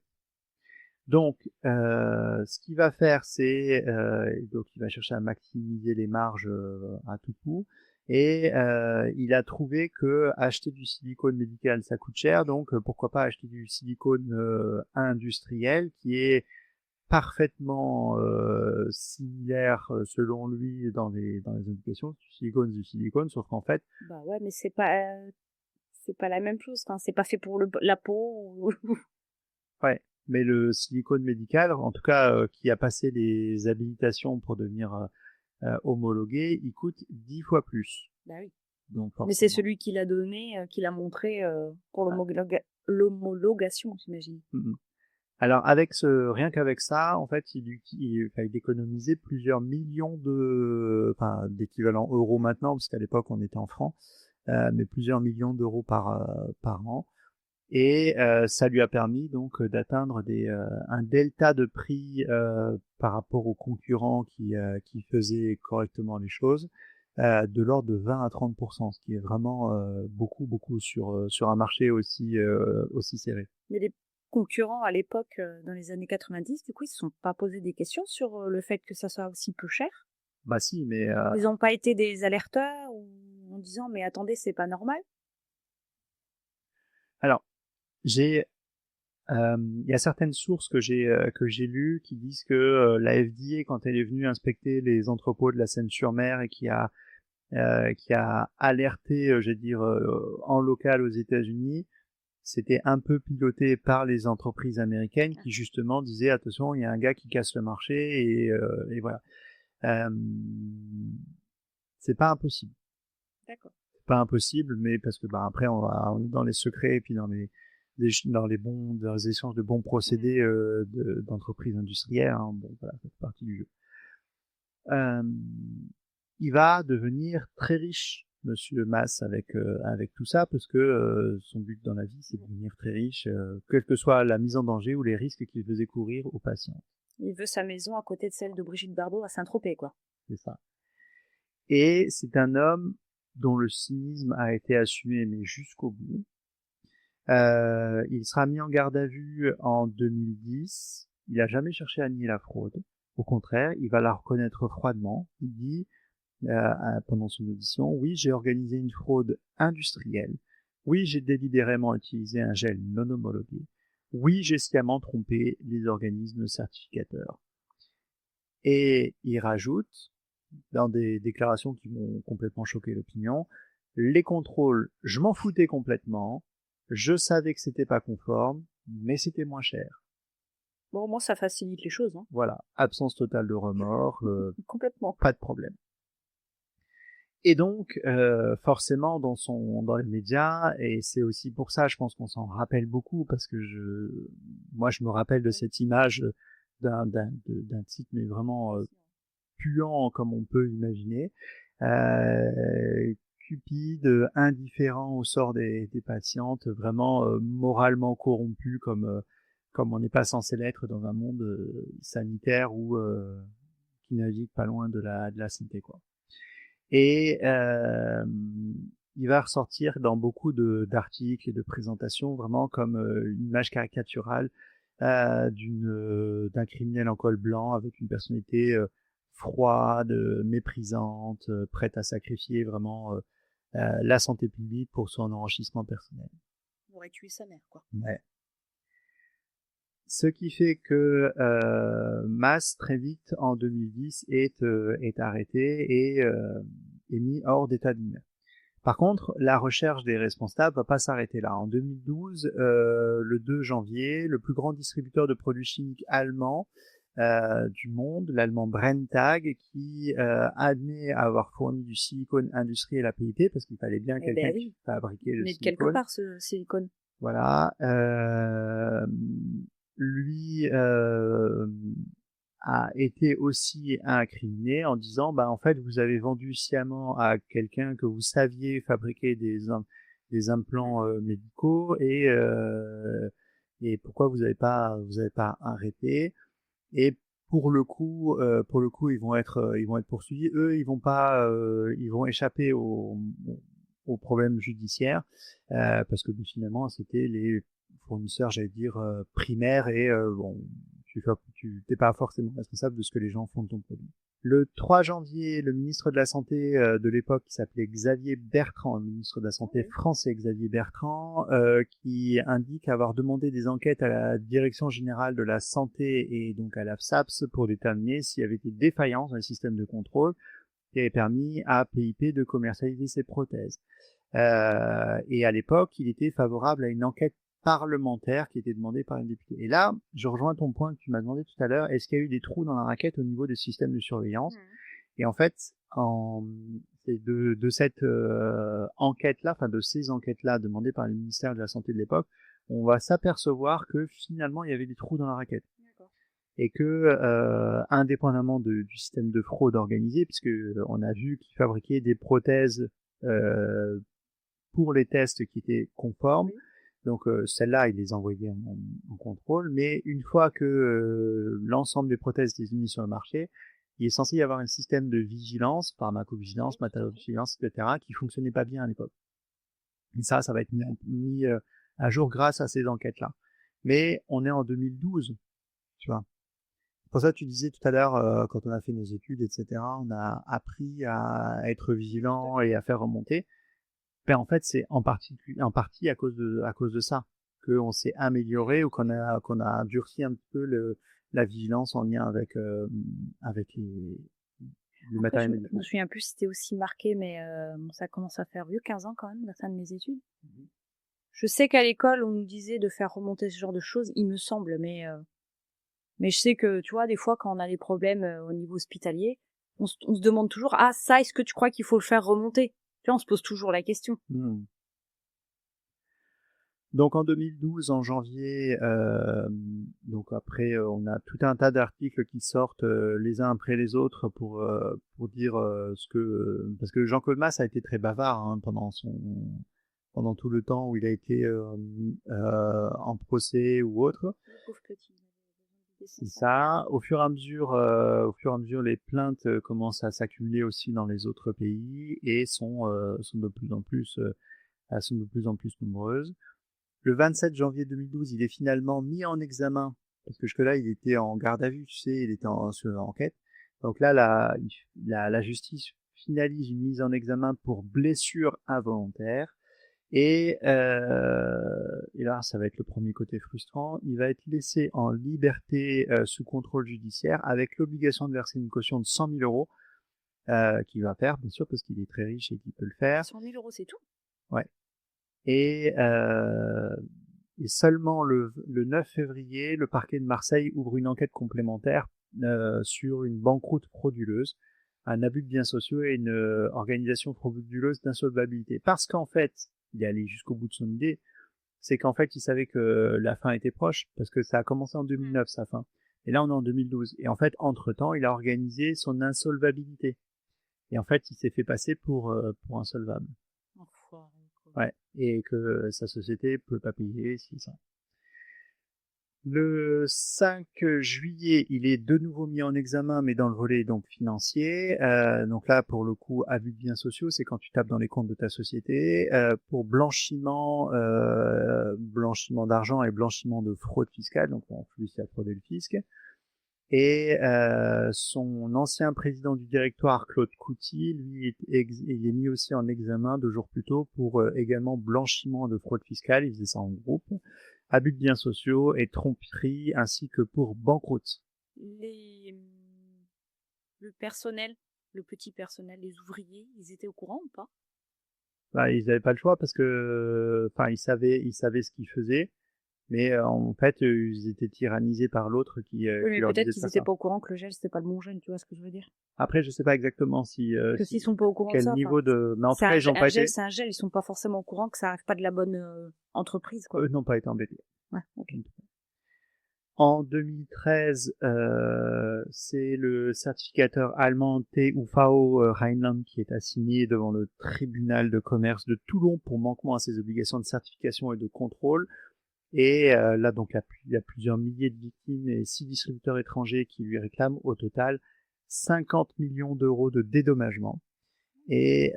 Donc, ce qu'il va faire, c'est donc il va chercher à maximiser les marges à tout coup, et il a trouvé que acheter du silicone médical ça coûte cher, donc pourquoi pas acheter du silicone industriel qui est parfaitement similaire selon lui dans les indications. Du silicone, sauf qu'en fait, Bah ouais, mais c'est pas la même chose. Enfin, c'est pas fait pour la peau. ouais. Mais le silicone médical, en tout cas qui a passé les habilitations pour devenir homologué, il coûte 10 fois plus. Bah oui. Donc Mais c'est forcément. celui qui l'a donné, qui l'a montré pour l'homologation, j'imagine. Alors rien qu'avec ça, en fait, il économisait plusieurs millions d'équivalents euros maintenant, parce qu'à l'époque on était en francs, mais plusieurs millions d'euros par an. Et ça lui a permis donc d'atteindre un delta de prix par rapport aux concurrents qui faisaient correctement les choses de l'ordre de 20 à 30%, ce qui est vraiment beaucoup sur un marché aussi serré. Mais les concurrents à l'époque, dans les années 90, du coup, ils se sont pas posé des questions sur le fait que ça soit aussi peu cher. Bah si, mais Ils n'ont pas été des alerteurs en disant mais attendez, c'est pas normal. alors j'ai il y a certaines sources que j'ai lues qui disent que la FDA, quand elle est venue inspecter les entrepôts de la Seine-sur-Mer et qui a alerté, je vais dire, en local aux États-Unis, c'était un peu piloté par les entreprises américaines qui justement disaient attention, il y a un gars qui casse le marché et voilà. Euh, c'est pas impossible. D'accord. C'est pas impossible, mais parce que bah après on est dans les secrets et puis dans les échanges de bons procédés d'entreprises industrielles. Hein. Bon, voilà, ça fait partie du jeu. Il va devenir très riche, Monsieur Mas, avec tout ça, parce que son but dans la vie, c'est de devenir très riche, quelle que soit la mise en danger ou les risques qu'il faisait courir aux patients. Il veut sa maison à côté de celle de Brigitte Bardot à Saint-Tropez, quoi. C'est ça. Et c'est un homme dont le cynisme a été assumé, mais jusqu'au bout. Il sera mis en garde à vue en 2010. Il n'a jamais cherché à nier la fraude. Au contraire, il va la reconnaître froidement. Il dit, pendant son audition, oui, j'ai organisé une fraude industrielle. Oui, j'ai délibérément utilisé un gel non homologué. Oui, j'ai sciemment trompé les organismes certificateurs. Et il rajoute, dans des déclarations qui m'ont complètement choqué l'opinion, les contrôles, je m'en foutais complètement. Je savais que c'était pas conforme, mais c'était moins cher. Bon, au moins, ça facilite les choses. Hein. Voilà, absence totale de remords, complètement. Pas de problème. Et donc, forcément, dans les médias, et c'est aussi pour ça, je pense qu'on s'en rappelle beaucoup, parce que moi, je me rappelle de cette image d'un type, mais vraiment puant comme on peut imaginer, cupide, indifférent au sort des patientes, vraiment moralement corrompu comme on n'est pas censé l'être dans un monde sanitaire ou qui navigue pas loin de la santé, quoi. Et il va ressortir dans beaucoup d'articles et de présentations vraiment comme une image caricaturale d'un criminel en col blanc avec une personnalité froide, méprisante, prête à sacrifier vraiment la santé publique pour son enrichissement personnel. On aurait tué sa mère, quoi. Ouais. Ce qui fait que Mas, très vite, en 2010, est arrêté et est mis hors d'état de nuire. Par contre, la recherche des responsables va pas s'arrêter là. En 2012, le 2 janvier, le plus grand distributeur de produits chimiques allemand du monde, l'allemand Brenntag, qui admet avoir fourni du silicone industriel à PIP, parce qu'il fallait bien quelqu'un qui fabriquait le silicone. Mais quelque part, ce silicone. Voilà. Lui a été aussi incriminé en disant, bah en fait, vous avez vendu sciemment à quelqu'un que vous saviez fabriquer des implants médicaux et pourquoi vous avez pas arrêté. Et pour le coup, ils vont être poursuivis. Eux, ils vont échapper aux problèmes judiciaires parce que finalement, c'était les fournisseurs, j'allais dire, primaires et bon, tu n'es pas forcément responsable de ce que les gens font de ton produit. Le 3 janvier, le ministre de la Santé de l'époque, qui s'appelait Xavier Bertrand, le ministre de la Santé français Xavier Bertrand, qui indique avoir demandé des enquêtes à la Direction générale de la Santé et donc à l'AFSAPS pour déterminer s'il y avait été défaillance dans le système de contrôle qui avait permis à PIP de commercialiser ses prothèses. Et à l'époque, il était favorable à une enquête parlementaire qui était demandée par une députée. Et là, je rejoins ton point que tu m'as demandé tout à l'heure, est-ce qu'il y a eu des trous dans la raquette au niveau des systèmes de surveillance? Et en fait, de cette enquête-là, enfin de ces enquêtes-là demandées par le ministère de la Santé de l'époque, on va s'apercevoir que finalement, il y avait des trous dans la raquette. Et que, indépendamment du système de fraude organisé, puisque on a vu qu'ils fabriquaient des prothèses pour les tests qui étaient conformes, donc celles-là, ils les envoyaient en contrôle, mais une fois que l'ensemble des prothèses étaient mises sur le marché, il est censé y avoir un système de vigilance, pharmacovigilance, matériaux-vigilance, etc., qui fonctionnait pas bien à l'époque. Et ça va être mis à jour grâce à ces enquêtes-là. Mais on est en 2012, tu vois. Pour ça, tu disais tout à l'heure, quand on a fait nos études, etc., on a appris à être vigilant et à faire remonter. Ben en fait, c'est en partie à cause de ça qu'on s'est amélioré ou qu'on a durci un petit peu la vigilance en lien avec le matériel médical. Je me souviens plus si c'était aussi marqué, mais ça commence à faire vieux, 15 ans quand même, la fin de mes études. Je sais qu'à l'école, on nous disait de faire remonter ce genre de choses, il me semble, mais je sais que, tu vois, des fois, quand on a des problèmes au niveau hospitalier, on se demande toujours, ah, ça, est-ce que tu crois qu'il faut le faire remonter? Tu vois, on se pose toujours la question. Donc en 2012, en janvier, donc après, on a tout un tas d'articles qui sortent les uns après les autres pour dire ce que parce que Jean Colmas a été très bavard hein, pendant tout le temps où il a été en procès ou autre. Le pauvre petit. C'est ça. Au fur et à mesure, les plaintes commencent à s'accumuler aussi dans les autres pays et sont de plus en plus nombreuses. Le 27 janvier 2012, il est finalement mis en examen parce que jusque-là, il était en garde à vue, tu sais, il était sur enquête. Donc là, la justice finalise une mise en examen pour blessure involontaire. Et là, ça va être le premier côté frustrant. Il va être laissé en liberté sous contrôle judiciaire avec l'obligation de verser une caution de 100 000 euros qu'il va faire, bien sûr, parce qu'il est très riche et qu'il peut le faire. 100 000 euros, c'est tout? Ouais. Et seulement le 9 février, le parquet de Marseille ouvre une enquête complémentaire sur une banqueroute frauduleuse, un abus de biens sociaux et une organisation frauduleuse d'insolvabilité. Parce qu'en fait, il est allé jusqu'au bout de son idée, c'est qu'en fait, il savait que la fin était proche, parce que ça a commencé en 2009, sa fin. Et là, on est en 2012. Et en fait, entre-temps, il a organisé son insolvabilité. Et en fait, il s'est fait passer pour insolvable. Enfoiré, quoi. Ouais. Et que sa société peut pas payer, si ça. Le 5 juillet, il est de nouveau mis en examen, mais dans le volet donc financier. Donc là, pour le coup, abus de biens sociaux, c'est quand tu tapes dans les comptes de ta société. Pour blanchiment d'argent et blanchiment de fraude fiscale, donc en plus il a fraudé le fisc. Et son ancien président du directoire, Claude Couty, lui, il est mis aussi en examen 2 jours plus tôt pour également blanchiment de fraude fiscale. Il faisait ça en groupe, abus de biens sociaux et tromperie, ainsi que pour banqueroute. Le personnel, le petit personnel, les ouvriers, ils étaient au courant ou pas? Bah, ils n'avaient pas le choix parce que, enfin, ils savaient ce qu'ils faisaient, mais en fait, ils étaient tyrannisés par l'autre Oui, qui mais leur peut-être disait de qu'ils faire étaient ça. pas au courant que le gel, c'était pas le bon gel, tu vois ce que je veux dire? Après, je sais pas exactement Parce que s'ils sont pas au courant de quel ça, niveau de, mais en tout cas, ils n'ont pas été, c'est un gel, ils sont pas forcément au courant que ça arrive pas de la bonne entreprise, quoi. eux n'ont pas été embêtés. Ouais, ok. En 2013, c'est le certificateur allemand TUV Rheinland qui est assigné devant le tribunal de commerce de Toulon pour manquement à ses obligations de certification et de contrôle. Et là, donc, il y a plusieurs milliers de victimes et 6 distributeurs étrangers qui lui réclament au total 50 millions d'euros de dédommagement. Et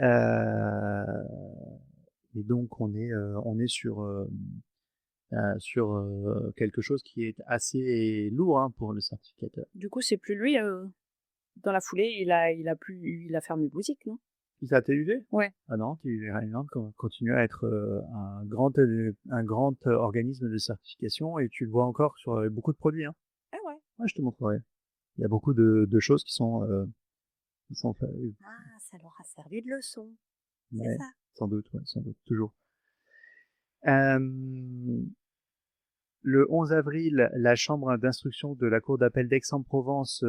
donc, on est sur quelque chose qui est assez lourd hein, pour le certificateur. Du coup, c'est plus lui, dans la foulée, il a fermé boutique, non? Il t'a TUV? Ouais. Ah non, TUV Rheinland continue à être un grand organisme de certification et tu le vois encore sur beaucoup de produits. Hein. Ah ouais. Ouais, je te montrerai. Il y a beaucoup de choses qui sont Ah, ça leur a servi de leçon. ouais, C'est ça. sans doute, toujours. Euh, Le 11 avril, la chambre d'instruction de la cour d'appel d'Aix-en-Provence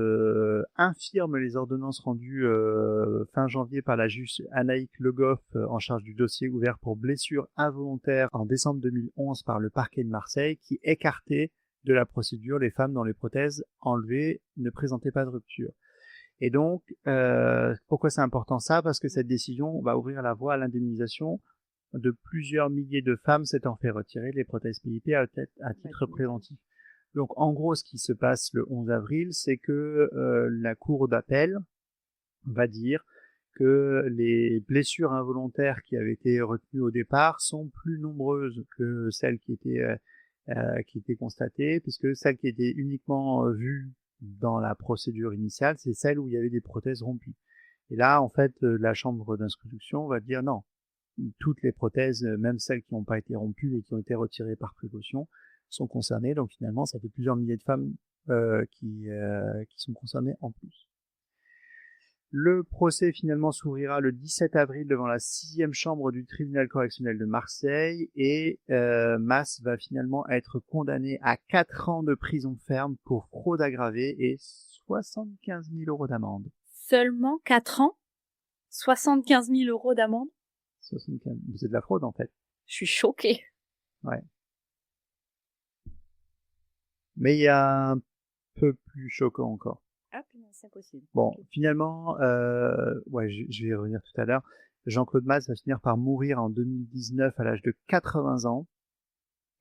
infirme les ordonnances rendues fin janvier par la juge Anaïk Le Goff en charge du dossier ouvert pour blessure involontaire en décembre 2011 par le parquet de Marseille qui écartait de la procédure les femmes dont les prothèses enlevées ne présentaient pas de rupture. Et donc, pourquoi c'est important ça? Parce que cette décision va ouvrir la voie à l'indemnisation de plusieurs milliers de femmes s'étant fait retirer les prothèses PIP à titre préventif. Donc en gros, ce qui se passe le 11 avril, c'est que la cour d'appel va dire que les blessures involontaires qui avaient été retenues au départ sont plus nombreuses que celles qui étaient constatées, puisque celles qui étaient uniquement vues dans la procédure initiale, c'est celles où il y avait des prothèses rompues. Et là, en fait, la chambre d'instruction va dire non, toutes les prothèses, même celles qui n'ont pas été rompues et qui ont été retirées par précaution, sont concernées. Donc finalement, ça fait plusieurs milliers de femmes qui sont concernées en plus. Le procès finalement s'ouvrira le 17 avril devant la 6e chambre du tribunal correctionnel de Marseille et Mas va finalement être condamné à 4 ans de prison ferme pour fraude aggravée et 75 000 euros d'amende. Seulement 4 ans? 75 000 euros d'amende? 75... C'est de la fraude en fait. Je suis choquée. Ouais. Mais il y a un peu plus choquant encore. Ah, punaise, c'est possible. Bon, Ok. finalement, ouais, je vais y revenir tout à l'heure. Jean-Claude Masse va finir par mourir en 2019 à l'âge de 80 ans.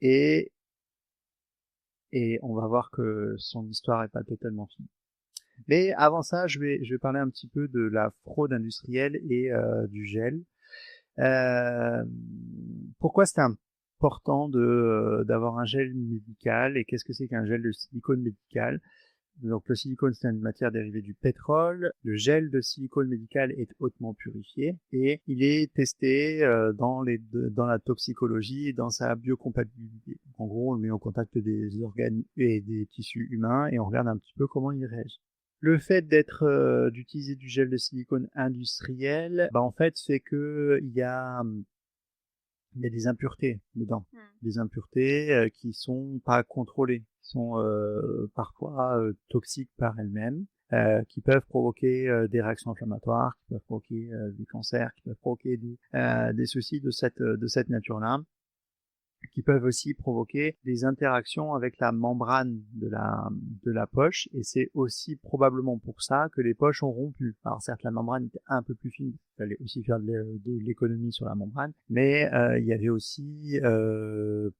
Et, et on va voir que son histoire est pas totalement finie. Mais avant ça, je vais parler un petit peu de la fraude industrielle et du gel. Euh, Pourquoi c'est important d'avoir un gel médical et qu'est-ce que c'est qu'un gel de silicone médical? Donc le silicone, c'est une matière dérivée du pétrole. Le gel de silicone médical est hautement purifié et il est testé dans la toxicologie et dans sa biocompatibilité. En gros, on le met en contact des organes et des tissus humains et on regarde un petit peu comment il réagit. Le fait d'utiliser du gel de silicone industriel, bah en fait, fait que il y a des impuretés dedans, des impuretés qui sont pas contrôlées, qui sont parfois toxiques par elles-mêmes, qui peuvent provoquer des réactions inflammatoires, qui peuvent provoquer des cancers, qui peuvent provoquer des soucis de cette nature-là, qui peuvent aussi provoquer des interactions avec la membrane de la poche, et c'est aussi probablement pour ça que les poches ont rompu. Alors certes, la membrane était un peu plus fine, il fallait aussi faire de l'économie sur la membrane, mais il y avait aussi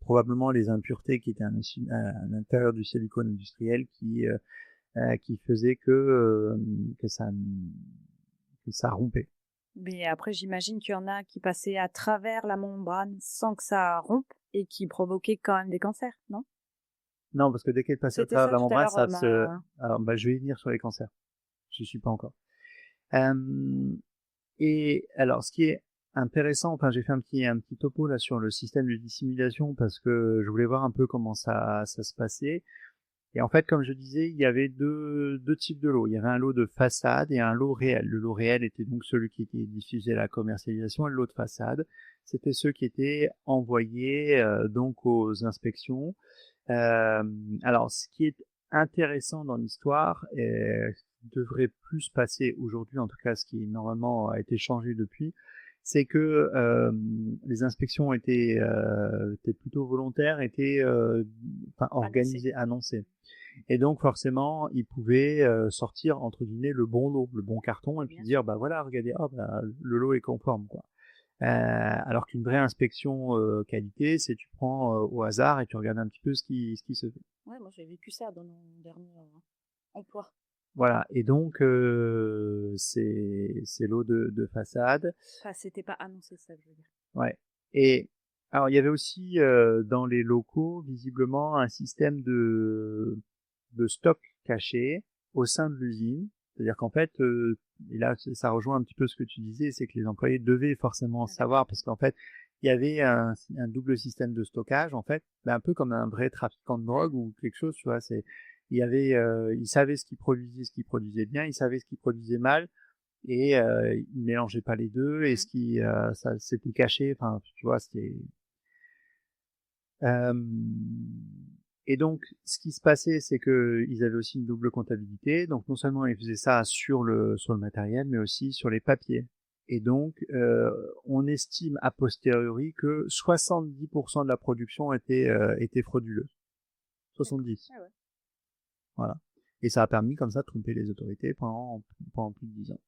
probablement les impuretés qui étaient à l'intérieur du silicone industriel qui faisaient que ça rompait. Mais après, j'imagine qu'il y en a qui passaient à travers la membrane sans que ça rompe et qui provoquaient quand même des cancers, non? Non, parce que dès qu'elle passe à C'était travers ça la tout à membrane, l'heure, ça se... Alors, bah, je vais y venir sur les cancers. Je suis pas encore. Et alors, ce qui est intéressant, enfin, j'ai fait un petit topo là sur le système de dissimulation parce que je voulais voir un peu comment ça se passait. Et en fait, comme je disais, il y avait deux types de lots. Il y avait un lot de façade et un lot réel. Le lot réel était donc celui qui était diffusé à la commercialisation, et le lot de façade, c'était ceux qui étaient envoyés donc aux inspections. Euh, alors, ce qui est intéressant dans l'histoire, et devrait plus se passer aujourd'hui, en tout cas ce qui normalement a été changé depuis, c'est que les inspections étaient plutôt volontaires, étaient enfin, organisées, annoncées. Et donc forcément, ils pouvaient sortir entre guillemets le bon lot, le bon carton, et puis dire bah voilà, regardez, oh, bah, le lot est conforme quoi. Alors qu'une vraie inspection qualité, c'est tu prends au hasard et tu regardes un petit peu ce qui se fait. Ouais, moi j'ai vécu ça dans mon dernier emploi. Voilà, et donc c'est l'eau de façade. Enfin, c'était pas annoncé, ça, je veux dire. Ouais. Et alors il y avait aussi dans les locaux visiblement un système de stock caché au sein de l'usine. C'est-à-dire qu'en fait, et là ça rejoint un petit peu ce que tu disais, c'est que les employés devaient forcément savoir parce qu'en fait il y avait un double système de stockage en fait, un peu comme un vrai trafiquant de drogue ou quelque chose, tu vois. Ils savaient ce qu'ils produisaient bien, ils savaient ce qu'ils produisaient mal et ils mélangeaient pas les deux et ça c'était caché. Enfin, tu vois, c'était euh, et donc, ce qui se passait, c'est que ils avaient aussi une double comptabilité. Donc, non seulement ils faisaient ça sur le matériel, mais aussi sur les papiers. Et donc, on estime a posteriori que 70% de la production était frauduleuse. 70. Ah ouais. Voilà. Et ça a permis comme ça de tromper les autorités pendant plus de 10 ans.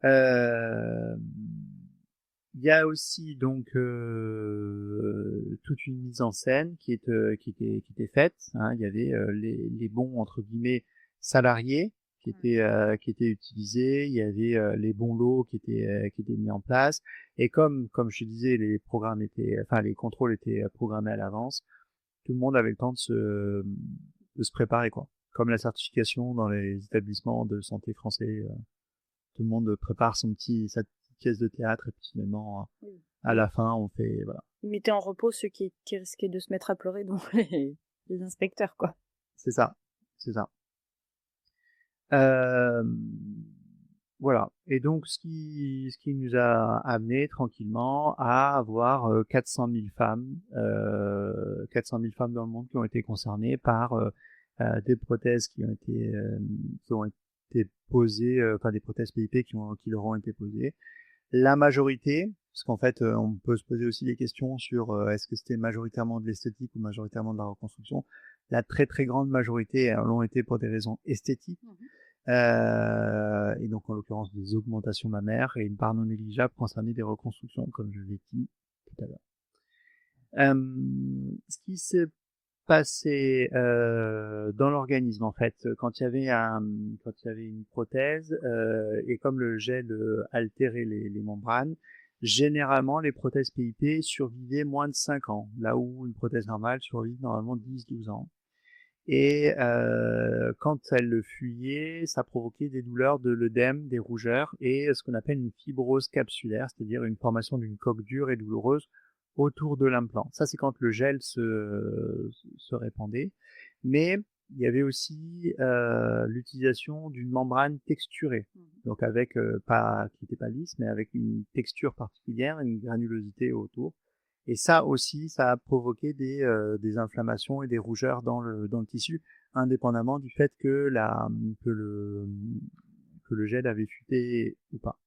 Euh, Il y a aussi donc toute une mise en scène qui était faite. Hein. Il y avait les bons entre guillemets salariés qui étaient utilisés. Il y avait les bons lots qui étaient mis en place. Et comme je te disais, les contrôles étaient programmés à l'avance. Tout le monde avait le temps de se préparer quoi. Comme la certification dans les établissements de santé français. Tout le monde prépare sa petite pièce de théâtre et puis finalement Oui. à la fin on fait voilà. Ils mettaient en repos ceux qui risquaient de se mettre à pleurer, donc les inspecteurs, quoi. C'est ça, c'est ça. Euh, voilà. Et donc ce qui nous a amené tranquillement à avoir 400 000 femmes, 400 000 femmes dans le monde qui ont été concernées par des prothèses qui ont été posées, enfin des prothèses PIP qui leur ont été posées. La majorité, parce qu'en fait, on peut se poser aussi des questions sur est-ce que c'était majoritairement de l'esthétique ou majoritairement de la reconstruction. La très très grande majorité l'ont été pour des raisons esthétiques. Et donc en l'occurrence des augmentations mammaires et une part non négligeable concernait des reconstructions, comme je l'ai dit tout à l'heure. Ce qui s'est passé dans l'organisme en fait, quand il y avait une prothèse et comme le gel altérait les membranes, généralement les prothèses PIP survivaient moins de 5 ans, là où une prothèse normale survit normalement 10-12 ans. Et quand elle le fuyait, ça provoquait des douleurs de l'œdème, des rougeurs et ce qu'on appelle une fibrose capsulaire, c'est-à-dire une formation d'une coque dure et douloureuse autour de l'implant. Ça, c'est quand le gel se répandait. Mais il y avait aussi l'utilisation d'une membrane texturée, donc avec qui n'était pas lisse, mais avec une texture particulière, une granulosité autour. Et ça aussi, ça a provoqué des inflammations et des rougeurs dans le tissu, indépendamment du fait que le gel avait fuité ou pas.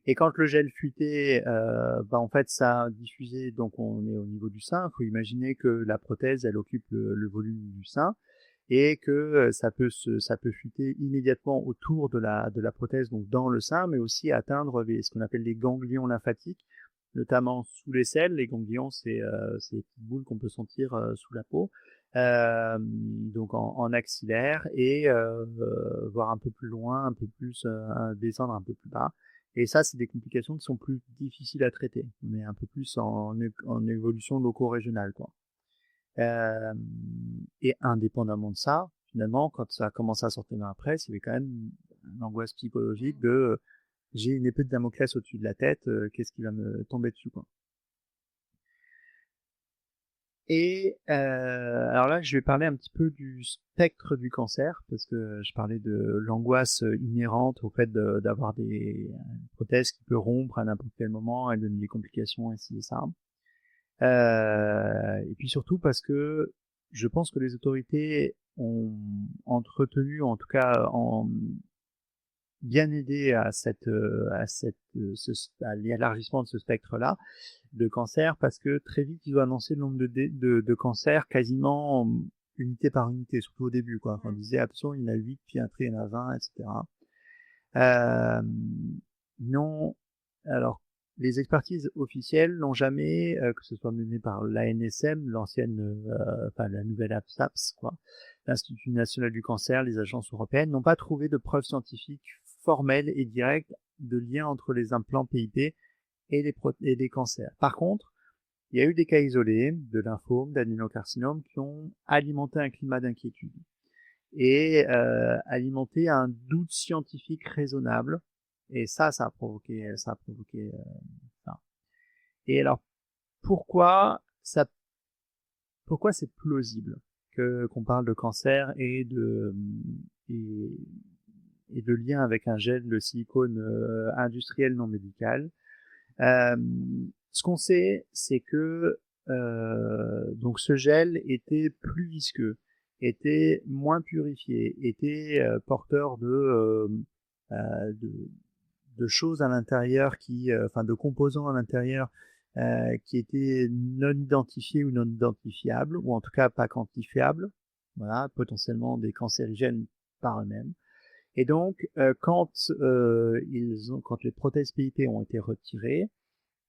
Et quand le gel fuitait, en fait, ça diffusait, donc on est au niveau du sein. Il faut imaginer que la prothèse, elle occupe le volume du sein et que ça peut fuiter immédiatement autour de la prothèse, donc dans le sein, mais aussi atteindre ce qu'on appelle les ganglions lymphatiques, notamment sous l'aisselle. Les ganglions, c'est des petites boules qu'on peut sentir sous la peau, donc en axillaire et voir un peu plus loin, un peu plus descendre un peu plus bas. Et ça, c'est des complications qui sont plus difficiles à traiter, mais un peu plus en évolution loco-régionale, quoi. Et indépendamment de ça, finalement, quand ça a commencé à sortir dans la presse, il y avait quand même une angoisse psychologique de j'ai une épée de Damoclès au-dessus de la tête, qu'est-ce qui va me tomber dessus, quoi. Et alors là, je vais parler un petit peu du spectre du cancer, parce que je parlais de l'angoisse inhérente au fait d'avoir une prothèse qui peut rompre à n'importe quel moment et donner des complications, et ci et ça. Et puis surtout parce que je pense que les autorités ont entretenu, en tout cas bien aidé à l'élargissement de ce spectre-là de cancer, parce que très vite ils ont annoncé le nombre de cancers quasiment unité par unité, surtout au début, quoi. On disait attention, il y en a 8, puis après il y en a 20, etc. Non, alors les expertises officielles n'ont jamais, que ce soit mené par l'ANSM, la nouvelle APSAPS, quoi, l'Institut national du cancer, les agences européennes, n'ont pas trouvé de preuves scientifiques formelles et directes de lien entre les implants PIP et les cancers. Par contre, il y a eu des cas isolés de lymphome, d'adénocarcinome qui ont alimenté un climat d'inquiétude et alimenté un doute scientifique raisonnable. Et ça a provoqué ça. Et alors, pourquoi c'est plausible qu'on parle de cancer et de lien avec un gel de silicone industriel non médical. Ce qu'on sait, c'est que donc ce gel était plus visqueux, était moins purifié, était porteur de choses à l'intérieur de composants à l'intérieur qui étaient non identifiés ou non identifiables, ou en tout cas pas quantifiables, voilà, potentiellement des cancérigènes par eux-mêmes. Et donc, quand les prothèses PIP ont été retirées,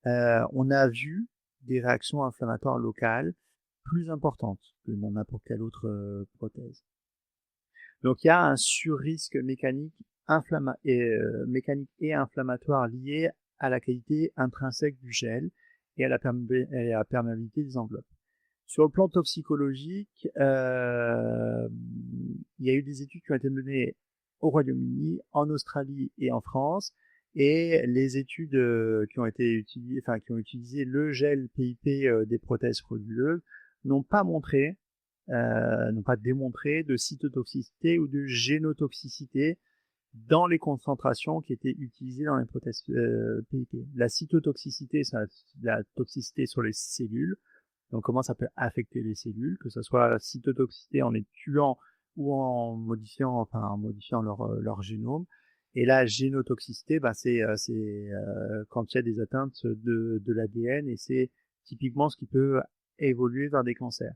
on a vu des réactions inflammatoires locales plus importantes que dans n'importe quelle autre prothèse. Donc, il y a un surrisque mécanique et inflammatoire lié à la qualité intrinsèque du gel et à la perméabilité des enveloppes. Sur le plan toxicologique, il y a eu des études qui ont été menées au Royaume-Uni, en Australie et en France, et les études qui ont utilisé le gel PIP des prothèses frauduleuses n'ont pas démontré de cytotoxicité ou de génotoxicité dans les concentrations qui étaient utilisées dans les prothèses PIP. La cytotoxicité, c'est la toxicité sur les cellules. Donc comment ça peut affecter les cellules, que ce soit cytotoxicité en les tuant ou en modifiant leur génome. Et la génotoxicité, c'est quand il y a des atteintes de l'ADN, et c'est typiquement ce qui peut évoluer vers des cancers.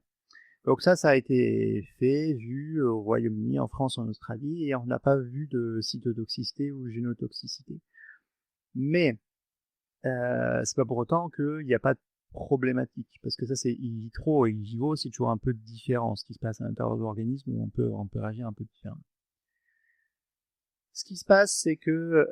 Donc ça a été fait, vu au Royaume-Uni, en France, en Australie, et on n'a pas vu de cytotoxicité ou génotoxicité. Mais c'est pas pour autant qu'il n'y a pas de problématique, parce que ça c'est in vitro et in vivo, c'est toujours un peu différent ce qui se passe à l'intérieur de l'organisme, où on peut réagir un peu différemment. Ce qui se passe, c'est que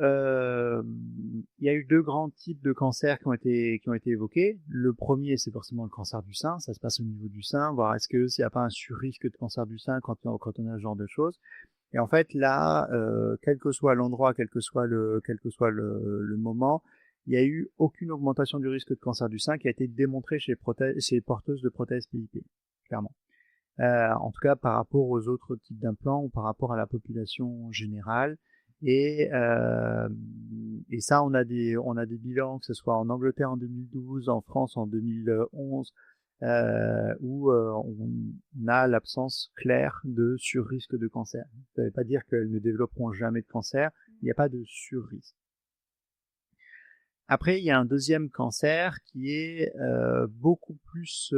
il y a eu deux grands types de cancers qui ont été évoqués. Le premier, c'est forcément le cancer du sein. Ça se passe au niveau du sein, voir est-ce que s'il n'y a pas un surrisque de cancer du sein quand on a ce genre de choses. Et en fait, là, quel que soit l'endroit, quel que soit le moment, il n'y a eu aucune augmentation du risque de cancer du sein qui a été démontrée chez les porteuses de prothèses PIP, clairement. En tout cas, par rapport aux autres types d'implants ou par rapport à la population générale. Et ça, on a des bilans, que ce soit en Angleterre en 2012, en France en 2011, où on a l'absence claire de surrisque de cancer. Ça ne veut pas dire qu'elles ne développeront jamais de cancer, il n'y a pas de surrisque. Après, il y a un deuxième cancer qui est beaucoup plus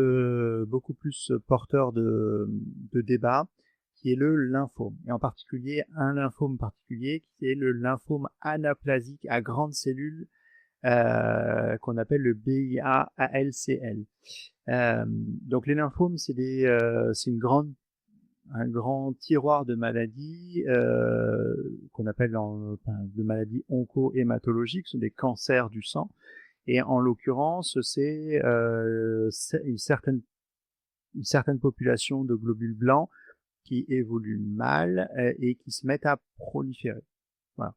porteur de débat, qui est le lymphome, et en particulier un lymphome particulier qui est le lymphome anaplasique à grandes cellules qu'on appelle le BIA-ALCL. Donc les lymphomes, c'est un grand tiroir de maladies qu'on appelle de maladies onco-hématologiques, ce sont des cancers du sang. Et en l'occurrence, c'est une certaine population de globules blancs qui évoluent mal et qui se mettent à proliférer. Voilà.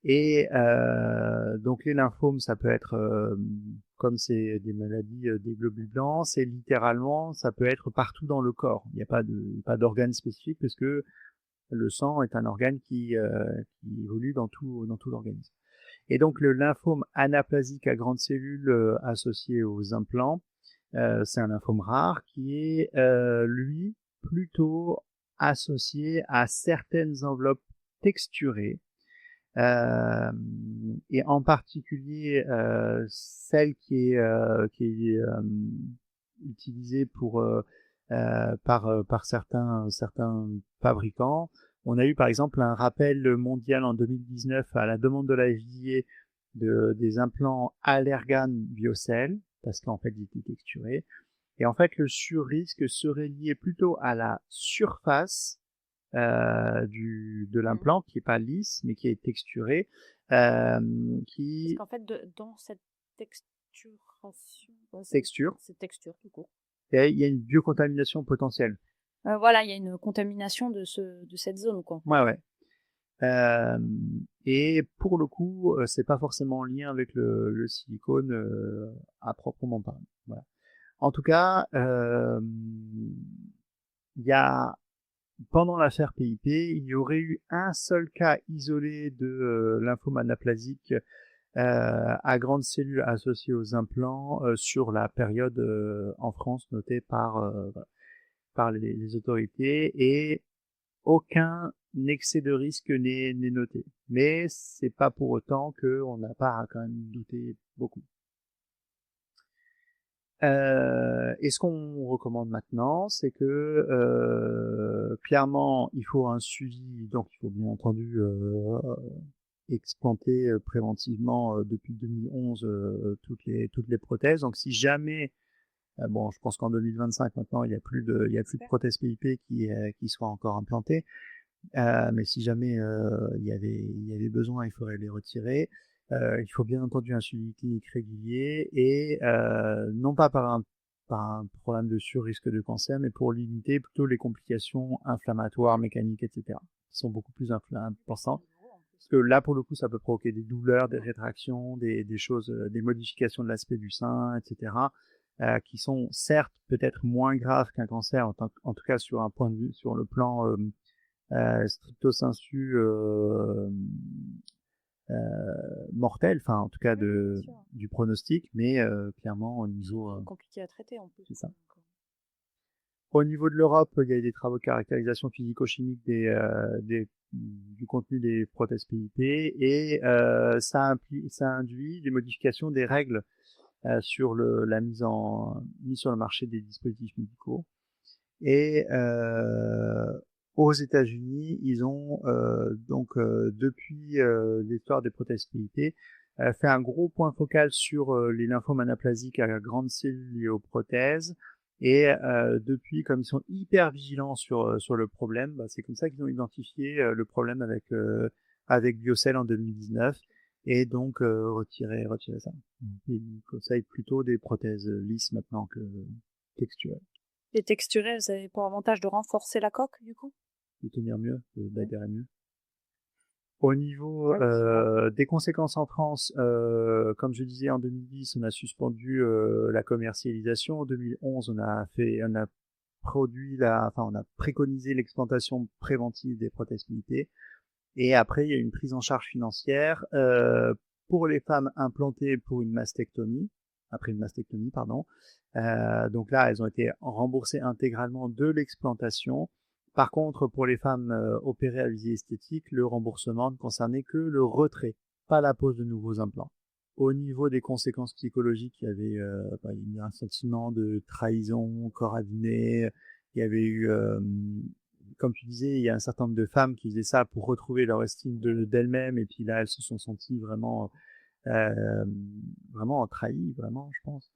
Et donc les lymphomes, ça peut être, comme c'est des maladies des globules blancs, c'est littéralement, ça peut être partout dans le corps. Il n'y a pas d'organe spécifique, parce que le sang est un organe qui évolue dans tout l'organisme. Et donc le lymphome anaplasique à grandes cellules associé aux implants, c'est un lymphome rare qui est lui plutôt associé à certaines enveloppes texturées, et en particulier celle qui est utilisée par certains fabricants. On a eu par exemple un rappel mondial en 2019 à la demande de la FDA des implants Allergan Biocell, parce qu'en fait ils étaient texturés. Et en fait le surrisque serait lié plutôt à la surface de l'implant, qui est pas lisse mais qui est texturé, Parce qu'en fait, dans cette texturation, cette texture tout court, il y a une biocontamination potentielle. Voilà, il y a une contamination de cette zone, quoi. Ouais. Et pour le coup, c'est pas forcément en lien avec le silicone à proprement parler. Voilà. En tout cas, il y a pendant l'affaire PIP, il y aurait eu un seul cas isolé de lymphome anaplasique à grandes cellules associées aux implants sur la période en France notée par les autorités, et aucun excès de risque n'est noté. Mais c'est pas pour autant qu'on n'a pas à quand même douter beaucoup. Et ce qu'on recommande maintenant, c'est que clairement, il faut un suivi, donc il faut bien entendu explanter préventivement depuis 2011 toutes les prothèses. Donc si jamais, bon, je pense qu'en 2025 maintenant, il y a plus de prothèses PIP qui soient encore implantées, mais si jamais il y avait besoin, il faudrait les retirer. Il faut bien entendu un suivi clinique régulier, et non pas par un problème de surrisque de cancer, mais pour limiter plutôt les complications inflammatoires, mécaniques, etc., qui sont beaucoup plus importantes. Parce que là, pour le coup, ça peut provoquer des douleurs, des rétractions, des choses, des modifications de l'aspect du sein, etc., qui sont certes peut-être moins graves qu'un cancer, en tout cas sur le plan stricto sensu mortel, enfin en tout cas du pronostic, mais clairement au niveau compliqué à traiter en plus. C'est ça. Au niveau de l'Europe, il y a eu des travaux de caractérisation physico-chimique du contenu des prothèses PIP, et ça induit des modifications des règles sur la mise sur le marché des dispositifs médicaux. Et aux États-Unis, ils ont depuis l'histoire des prothèses PIP, fait un gros point focal sur les lymphomes anaplasiques à grandes cellules liées aux prothèses. Et depuis, comme ils sont hyper vigilants sur le problème, c'est comme ça qu'ils ont identifié le problème avec Biocell en 2019 et donc retirer ça. Ils conseillent plutôt des prothèses lisses maintenant que texturelles. Les texturées, elles avaient pour avantage de renforcer la coque, du coup? De tenir mieux, d'adhérer mieux. Au niveau des conséquences en France, comme je disais, en 2010, on a suspendu la commercialisation. En 2011, on a préconisé l'explantation préventive des prothèses militaires. Et après, il y a une prise en charge financière pour les femmes implantées pour une mastectomie, après une mastectomie, pardon. Donc là, elles ont été remboursées intégralement de l'explantation. Par contre, pour les femmes opérées à visée esthétique, le remboursement ne concernait que le retrait, pas la pose de nouveaux implants. Au niveau des conséquences psychologiques, il y avait un sentiment de trahison, corps abîmé. Il y avait eu, comme tu disais, il y a un certain nombre de femmes qui faisaient ça pour retrouver leur estime d'elles-mêmes, et puis là, elles se sont senties vraiment trahies, vraiment, je pense.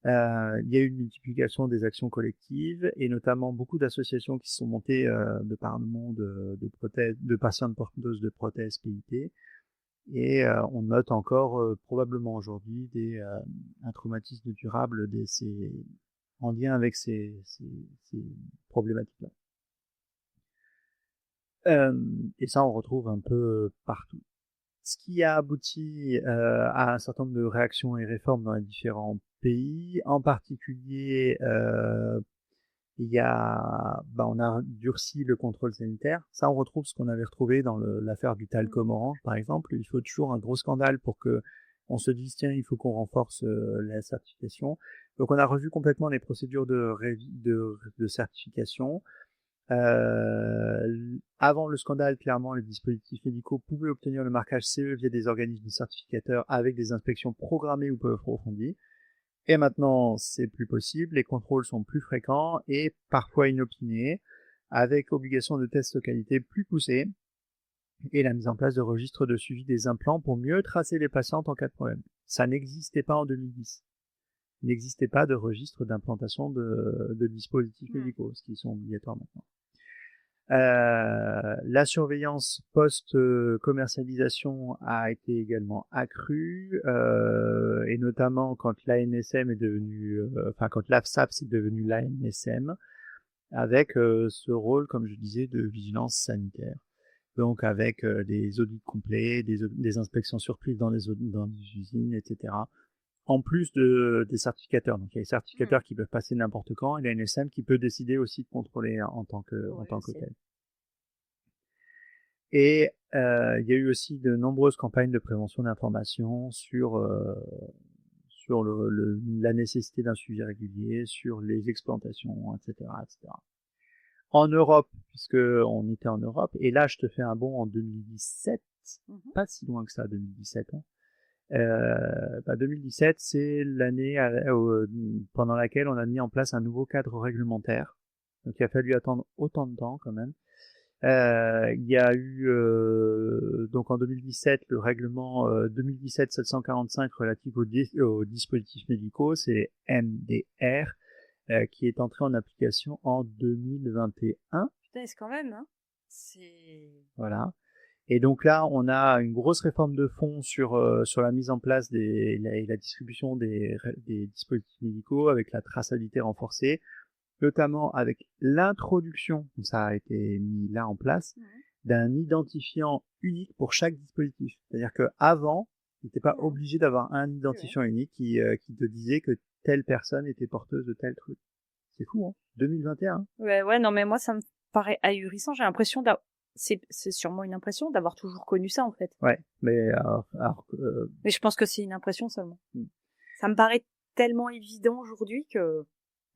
Il y a eu une multiplication des actions collectives et notamment beaucoup d'associations qui se sont montées de par le monde de patientes porteuses de prothèses PIP. Et on note encore probablement aujourd'hui un traumatisme durable en lien avec ces problématiques-là. Et ça, on retrouve un peu partout. Ce qui a abouti à un certain nombre de réactions et réformes dans les différents pays. En particulier, on a durci le contrôle sanitaire. Ça, on retrouve ce qu'on avait retrouvé dans l'affaire du talcum orange, par exemple. Il faut toujours un gros scandale pour que on se dise, tiens, il faut qu'on renforce la certification. Donc, on a revu complètement les procédures de certification. Avant le scandale, clairement, les dispositifs médicaux pouvaient obtenir le marquage CE via des organismes certificateurs avec des inspections programmées ou peu approfondies. Et maintenant, c'est plus possible, les contrôles sont plus fréquents et parfois inopinés, avec obligation de tests de qualité plus poussés et la mise en place de registres de suivi des implants pour mieux tracer les patientes en cas de problème. Ça n'existait pas en 2010. Il n'existait pas de registre d'implantation de dispositifs médicaux, ce qui sont obligatoires maintenant. La surveillance post-commercialisation a été également accrue, et notamment quand l'ANSM est devenu, quand l'AFSAPS est devenu l'ANSM, avec ce rôle, comme je disais, de vigilance sanitaire. Donc avec des audits complets, des inspections surprises dans les usines, etc. En plus des certificateurs. Donc il y a les certificateurs qui peuvent passer n'importe quand et l'ANSM qui peut décider aussi de contrôler en tant que tel. Et il y a eu aussi de nombreuses campagnes de prévention d'information sur la nécessité d'un suivi régulier, sur les explantations, etc., etc. En Europe, puisque on était en Europe, et là je te fais un bond en 2017, pas si loin que ça, 2017. 2017, c'est l'année pendant laquelle on a mis en place un nouveau cadre réglementaire. Donc il a fallu attendre autant de temps quand même. Il y a eu donc en 2017 le règlement 2017-745 relatif aux dispositifs médicaux, c'est MDR, qui est entré en application en 2021. Putain, c'est quand même, hein. Voilà. Et donc là, on a une grosse réforme de fond sur la mise en place et la distribution des dispositifs médicaux avec la traçabilité renforcée, notamment avec l'introduction, ça a été mis là en place, d'un identifiant unique pour chaque dispositif. C'est-à-dire qu'avant, tu n'étais pas obligé d'avoir un identifiant unique qui te disait que telle personne était porteuse de tel truc. C'est fou, hein, 2021. Ouais, non, mais moi, ça me paraît ahurissant. J'ai l'impression c'est sûrement une impression d'avoir toujours connu ça, en fait. Ouais, mais mais je pense que c'est une impression seulement. Ça me paraît tellement évident aujourd'hui que...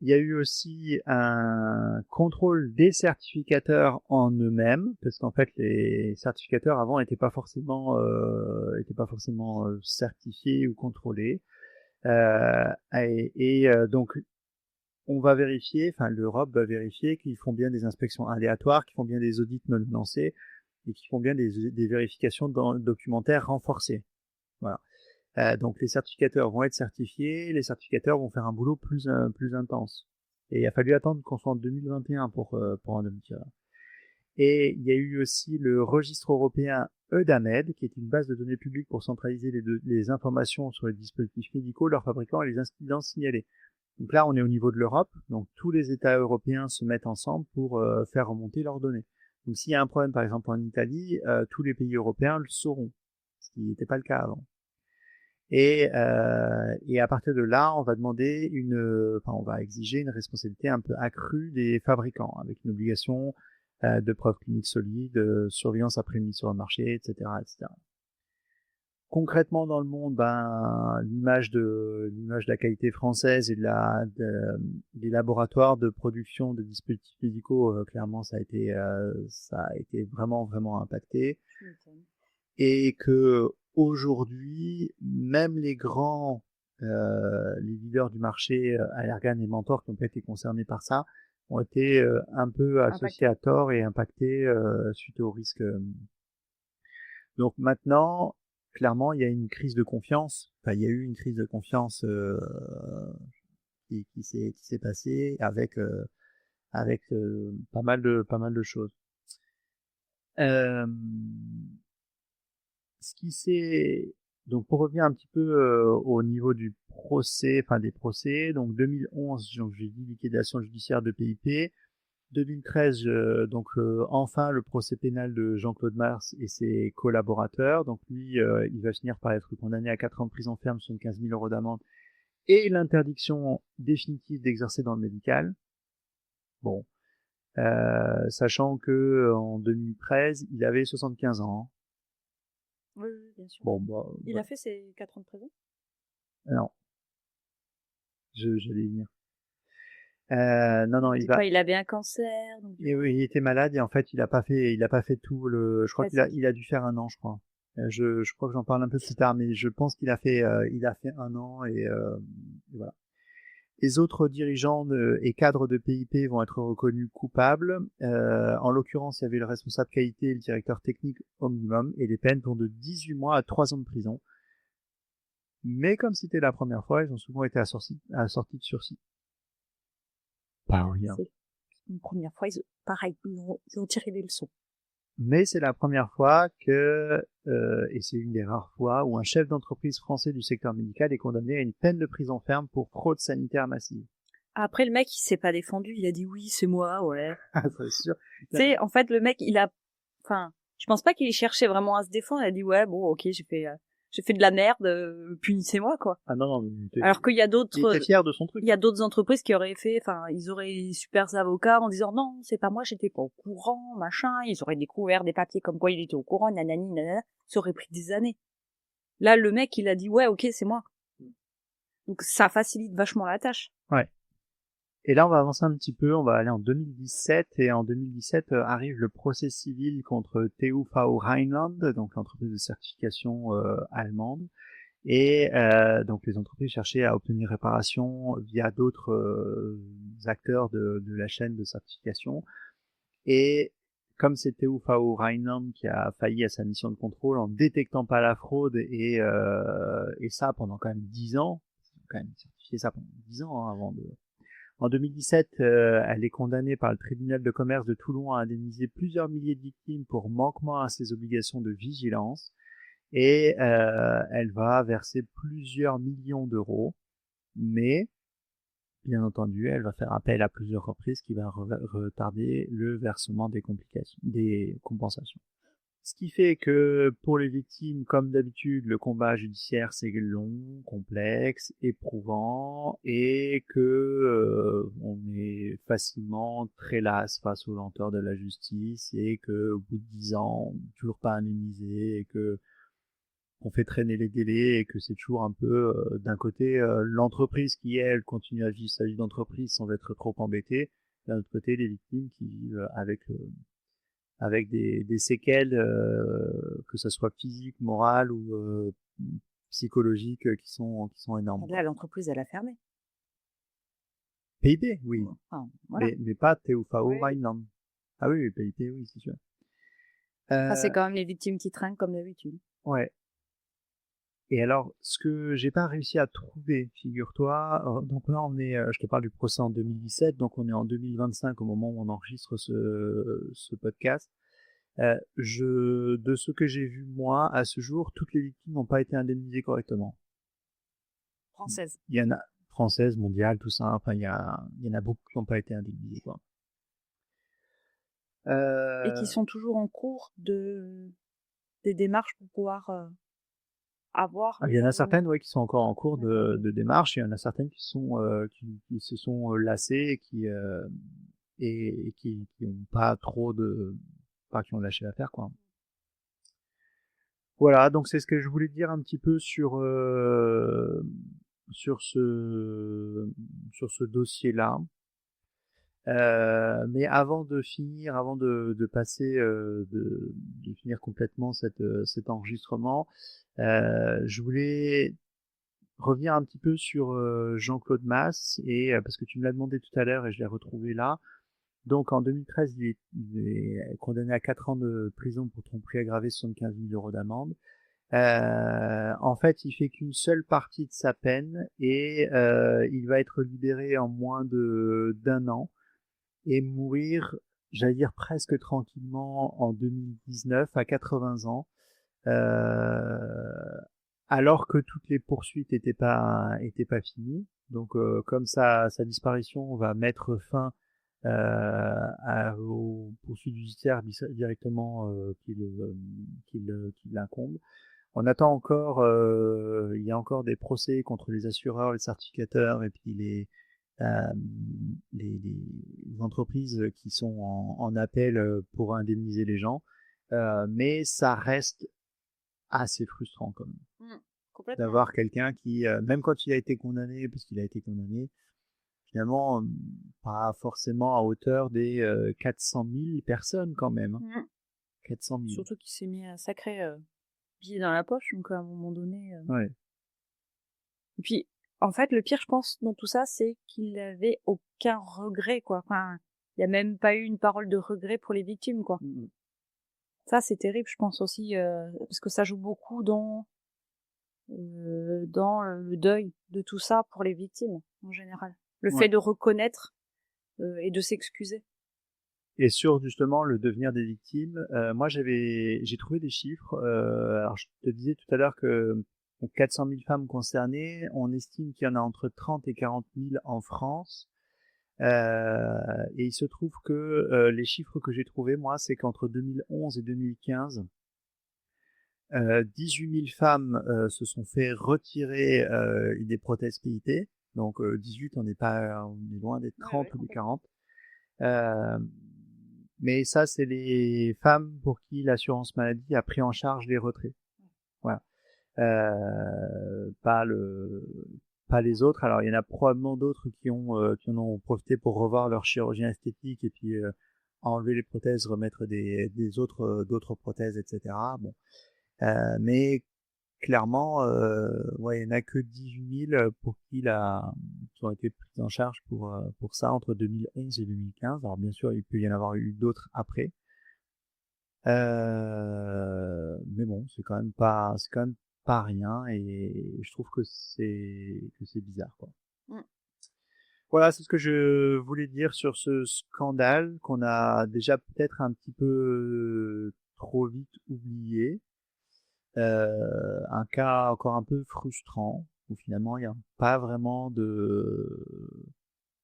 Il y a eu aussi un contrôle des certificateurs en eux-mêmes, parce qu'en fait les certificateurs avant n'étaient pas forcément certifiés ou contrôlés, donc on va vérifier, enfin l'Europe va vérifier qu'ils font bien des inspections aléatoires, qu'ils font bien des audits non lancés et qu'ils font bien des vérifications documentaires renforcées. Voilà. Donc les certificateurs vont être certifiés, les certificateurs vont faire un boulot plus intense. Et il a fallu attendre qu'on soit en 2021 pour en aboutir. Et il y a eu aussi le registre européen EUDAMED, qui est une base de données publique pour centraliser les informations sur les dispositifs médicaux, leurs fabricants et les incidents signalés. Donc là, on est au niveau de l'Europe, donc tous les États européens se mettent ensemble pour faire remonter leurs données. Donc s'il y a un problème, par exemple en Italie, tous les pays européens le sauront, ce qui n'était pas le cas avant. Et à partir de là, on va demander on va exiger une responsabilité un peu accrue des fabricants, avec une obligation de preuves cliniques solides, surveillance après une mise sur le marché, etc., etc. Concrètement dans le monde, l'image de la qualité française et des laboratoires de production de dispositifs médicaux, clairement, ça a été vraiment vraiment impacté. Et que aujourd'hui, même les grands, les leaders du marché, Allergan et Mentor, qui ont pas été concernés par ça, ont été un peu associés à tort et impactés suite au risque. Donc maintenant, clairement, il y a une crise de confiance. Enfin, il y a eu une crise de confiance qui s'est passée avec pas mal de choses. Ce qui s'est donc pour revenir un petit peu au niveau du procès, enfin des procès, donc 2011, donc j'ai dit liquidation judiciaire de PIP. 2013, enfin le procès pénal de Jean-Claude Mars et ses collaborateurs. Donc lui, il va finir par être condamné à 4 ans de prison ferme, 75 000 euros d'amende et l'interdiction définitive d'exercer dans le médical. Bon, sachant que en 2013, il avait 75 ans. Oui, bien sûr. Bon, il a fait ses 4 ans de prison? Non. J'allais y venir. Non, il avait un cancer. Donc il était malade et en fait, il a pas fait tout le. Je crois qu'il a dû faire 1 an, je crois. Je crois que j'en parle un peu plus tard, mais je pense qu'il a fait 1 an et voilà. Les autres dirigeants et cadres de PIP vont être reconnus coupables. En l'occurrence, il y avait le responsable qualité et le directeur technique au minimum, et les peines vont de 18 mois à 3 ans de prison. Mais comme c'était la première fois, ils ont souvent été assortis de sursis. Pas rien. C'est une première fois, ils ont tiré les leçons. Mais c'est la première fois que, et c'est une des rares fois, où un chef d'entreprise français du secteur médical est condamné à une peine de prison ferme pour fraude sanitaire massive. Après, le mec, il s'est pas défendu, il a dit oui, c'est moi, ouais. C'est sûr. Tu sais, en fait, le mec, je pense pas qu'il cherchait vraiment à se défendre, il a dit ouais, bon, ok, j'ai fait de la merde, punissez-moi, quoi. Ah non, alors qu'il y a d'autres, il était fier de son truc. Il y a d'autres entreprises qui auraient ils auraient super avocats en disant non, c'est pas moi, j'étais pas au courant, machin, ils auraient découvert des papiers comme quoi il était au courant, nanani, nanana, ça aurait pris des années. Là, le mec, il a dit ouais, ok, c'est moi. Donc ça facilite vachement la tâche. Ouais. Et là, on va avancer un petit peu, on va aller en 2017, et en 2017 arrive le procès civil contre TÜV Rheinland, donc l'entreprise de certification allemande. Et donc les entreprises cherchaient à obtenir réparation via d'autres acteurs de la chaîne de certification. Et comme c'est TÜV Rheinland qui a failli à sa mission de contrôle en détectant pas la fraude et ça pendant quand même 10 ans, quand même certifié ça pendant 10 ans avant de. En 2017, elle est condamnée par le tribunal de commerce de Toulon à indemniser plusieurs milliers de victimes pour manquement à ses obligations de vigilance. Et elle va verser plusieurs millions d'euros, mais bien entendu, elle va faire appel à plusieurs reprises, qui va retarder le versement des compensations. Ce qui fait que pour les victimes, comme d'habitude, le combat judiciaire c'est long, complexe, éprouvant, et que on est facilement très las face aux lenteurs de la justice, et que au bout de 10 ans, on n'est toujours pas indemnisé, et que on fait traîner les délais, et que c'est toujours un peu d'un côté l'entreprise qui elle continue à vivre sa vie d'entreprise sans être trop embêtée, d'un autre côté les victimes qui vivent avec des séquelles, que ce soit physiques, morales ou psychologiques, qui sont énormes. Là, l'entreprise, elle a fermé. PIP, oui. Enfin, voilà. Mais pas TUVO Oui. Rhineland. Ah oui, PIP, oui, c'est sûr. Enfin, c'est quand même les victimes qui trinquent comme d'habitude. Ouais. Et alors, ce que j'ai pas réussi à trouver, figure-toi, donc là on est, je te parle du procès en 2017, donc on est en 2025 au moment où on enregistre ce podcast. De ce que j'ai vu moi, à ce jour, toutes les victimes n'ont pas été indemnisées correctement. Française. Il y en a françaises, mondiales, tout ça. Enfin, il y en a beaucoup qui n'ont pas été indemnisées, quoi. Et qui sont toujours en cours des démarches pour pouvoir avoir. Il y en a certaines, ouais, qui sont encore en cours D'accord. de démarche. Il y en a certaines qui sont qui se sont lassées et qui ont pas trop de, enfin, qui ont lâché l'affaire, quoi. Voilà, donc c'est ce que je voulais dire un petit peu sur ce dossier-là. Mais avant de finir, avant de passer, de finir complètement cet enregistrement, je voulais revenir un petit peu sur Jean-Claude Masse, et parce que tu me l'as demandé tout à l'heure et je l'ai retrouvé là. Donc en 2013, il est condamné à 4 ans de prison pour tromperie aggravée, 75 000 euros d'amende. En fait, il fait qu'une seule partie de sa peine et il va être libéré en moins d'un an et mourir, j'allais dire presque tranquillement, en 2019 à 80 ans, alors que toutes les poursuites étaient pas finies. Donc, comme sa disparition va mettre fin aux poursuites judiciaires directement qui l'incombent. On attend encore, il y a encore des procès contre les assureurs, les certificateurs et puis euh, les entreprises qui sont en appel pour indemniser les gens. Mais ça reste assez frustrant quand même Complètement. d'avoir quelqu'un qui, même quand il a été condamné, parce qu'il a été condamné, finalement, pas forcément à hauteur des 400 000 personnes quand même. 400 000. Surtout qu'il s'est mis un sacré billet dans la poche, donc à un moment donné. Ouais. Et puis, en fait, le pire, je pense, dans tout ça, c'est qu'il n'avait aucun regret, quoi. Enfin, il n'y a même pas eu une parole de regret pour les victimes, quoi. Ça, c'est terrible, je pense aussi, parce que ça joue beaucoup dans le deuil de tout ça pour les victimes, en général. Le Ouais. fait de reconnaître et de s'excuser. Et sur justement le devenir des victimes, moi j'ai trouvé des chiffres. Alors je te disais tout à l'heure que 400 000 femmes concernées, on estime qu'il y en a entre 30 et 40 000 en France. Et il se trouve que les chiffres que j'ai trouvés, moi, c'est qu'entre 2011 et 2015, 18 000 femmes se sont fait retirer des prothèses PIP. Donc 18, on est loin des 30 ou des 40. Mais ça, c'est les femmes pour qui l'assurance maladie a pris en charge les retraits. Voilà. Pas les autres. Alors, il y en a probablement d'autres qui en ont profité pour revoir leur chirurgien esthétique et puis enlever les prothèses, remettre d'autres prothèses, etc. Bon. Mais clairement, ouais, il n'y en a que 18 000 pour qui ont été prises en charge pour ça entre 2011 et 2015. Alors bien sûr, il peut y en avoir eu d'autres après. Mais bon, c'est quand même pas rien et je trouve que c'est bizarre, quoi. Voilà, c'est ce que je voulais dire sur ce scandale qu'on a déjà peut-être un petit peu trop vite oublié. Un cas encore un peu frustrant où finalement il n'y a pas vraiment de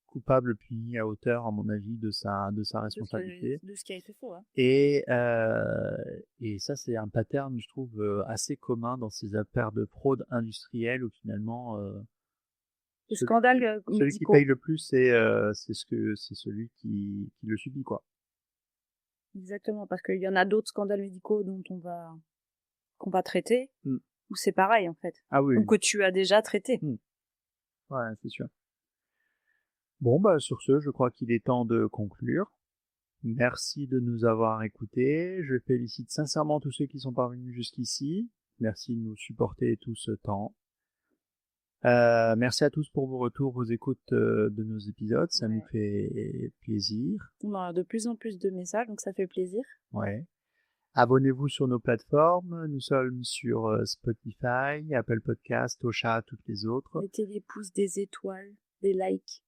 coupable puni à hauteur, à mon avis, de sa responsabilité. De ce qui a été fait, ouais. Et ça, c'est un pattern, je trouve, assez commun dans ces affaires de fraude industrielle où finalement Le scandale celui qui médicaux. paye le plus, c'est celui qui le subit, quoi. Exactement, parce qu'il y en a d'autres scandales médicaux qu'on va traiter, où c'est pareil, en fait. Ah oui. Ou que tu as déjà traité. Ouais, c'est sûr. Bon, bah, sur ce, je crois qu'il est temps de conclure. Merci de nous avoir écoutés. Je félicite sincèrement tous ceux qui sont parvenus jusqu'ici. Merci de nous supporter tout ce temps. Merci à tous pour vos retours, vos écoutes de nos épisodes. Ça nous fait plaisir. On a de plus en plus de messages, donc ça fait plaisir. Ouais. Abonnez-vous sur nos plateformes. Nous sommes sur Spotify, Apple Podcast, Ocha, toutes les autres. Mettez des pouces, des étoiles, des likes.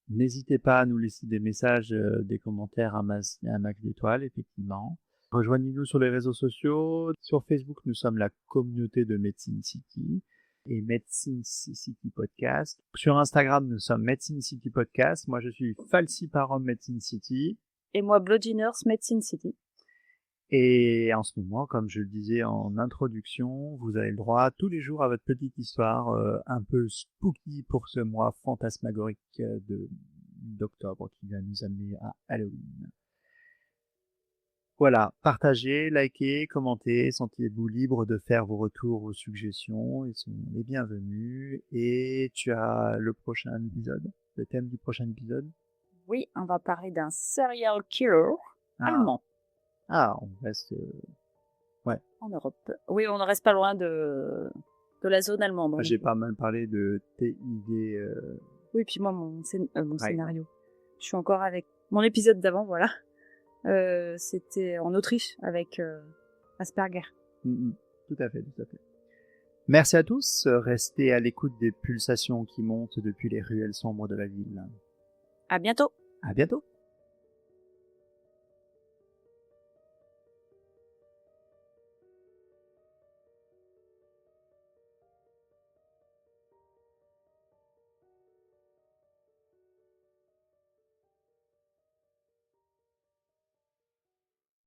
N'hésitez pas à nous laisser des messages, des commentaires, un max d'étoiles, effectivement. Rejoignez-nous sur les réseaux sociaux. Sur Facebook, nous sommes la communauté de Medicine City et Medicine City Podcast. Sur Instagram, nous sommes Medicine City Podcast. Moi, je suis Falsiparum Medicine City. Et moi, Bloody Nurse Medicine City. Et en ce moment, comme je le disais en introduction, vous avez le droit tous les jours à votre petite histoire un peu spooky pour ce mois fantasmagorique d'octobre qui va nous amener à Halloween. Voilà, partagez, likez, commentez, sentez-vous libre de faire vos retours, vos suggestions, ils sont les bienvenus. Et tu as le prochain épisode, le thème du prochain épisode? Oui, on va parler d'un serial killer allemand. Ah, on reste... ouais. En Europe. Oui, on ne reste pas loin de la zone allemande. Ah, j'ai pas mal parlé de TID... Oui, puis moi, mon scénario. Je suis encore avec mon épisode d'avant, voilà. C'était en Autriche avec Asperger. Tout à fait, tout à fait. Merci à tous. Restez à l'écoute des pulsations qui montent depuis les ruelles sombres de la ville. À bientôt. À bientôt.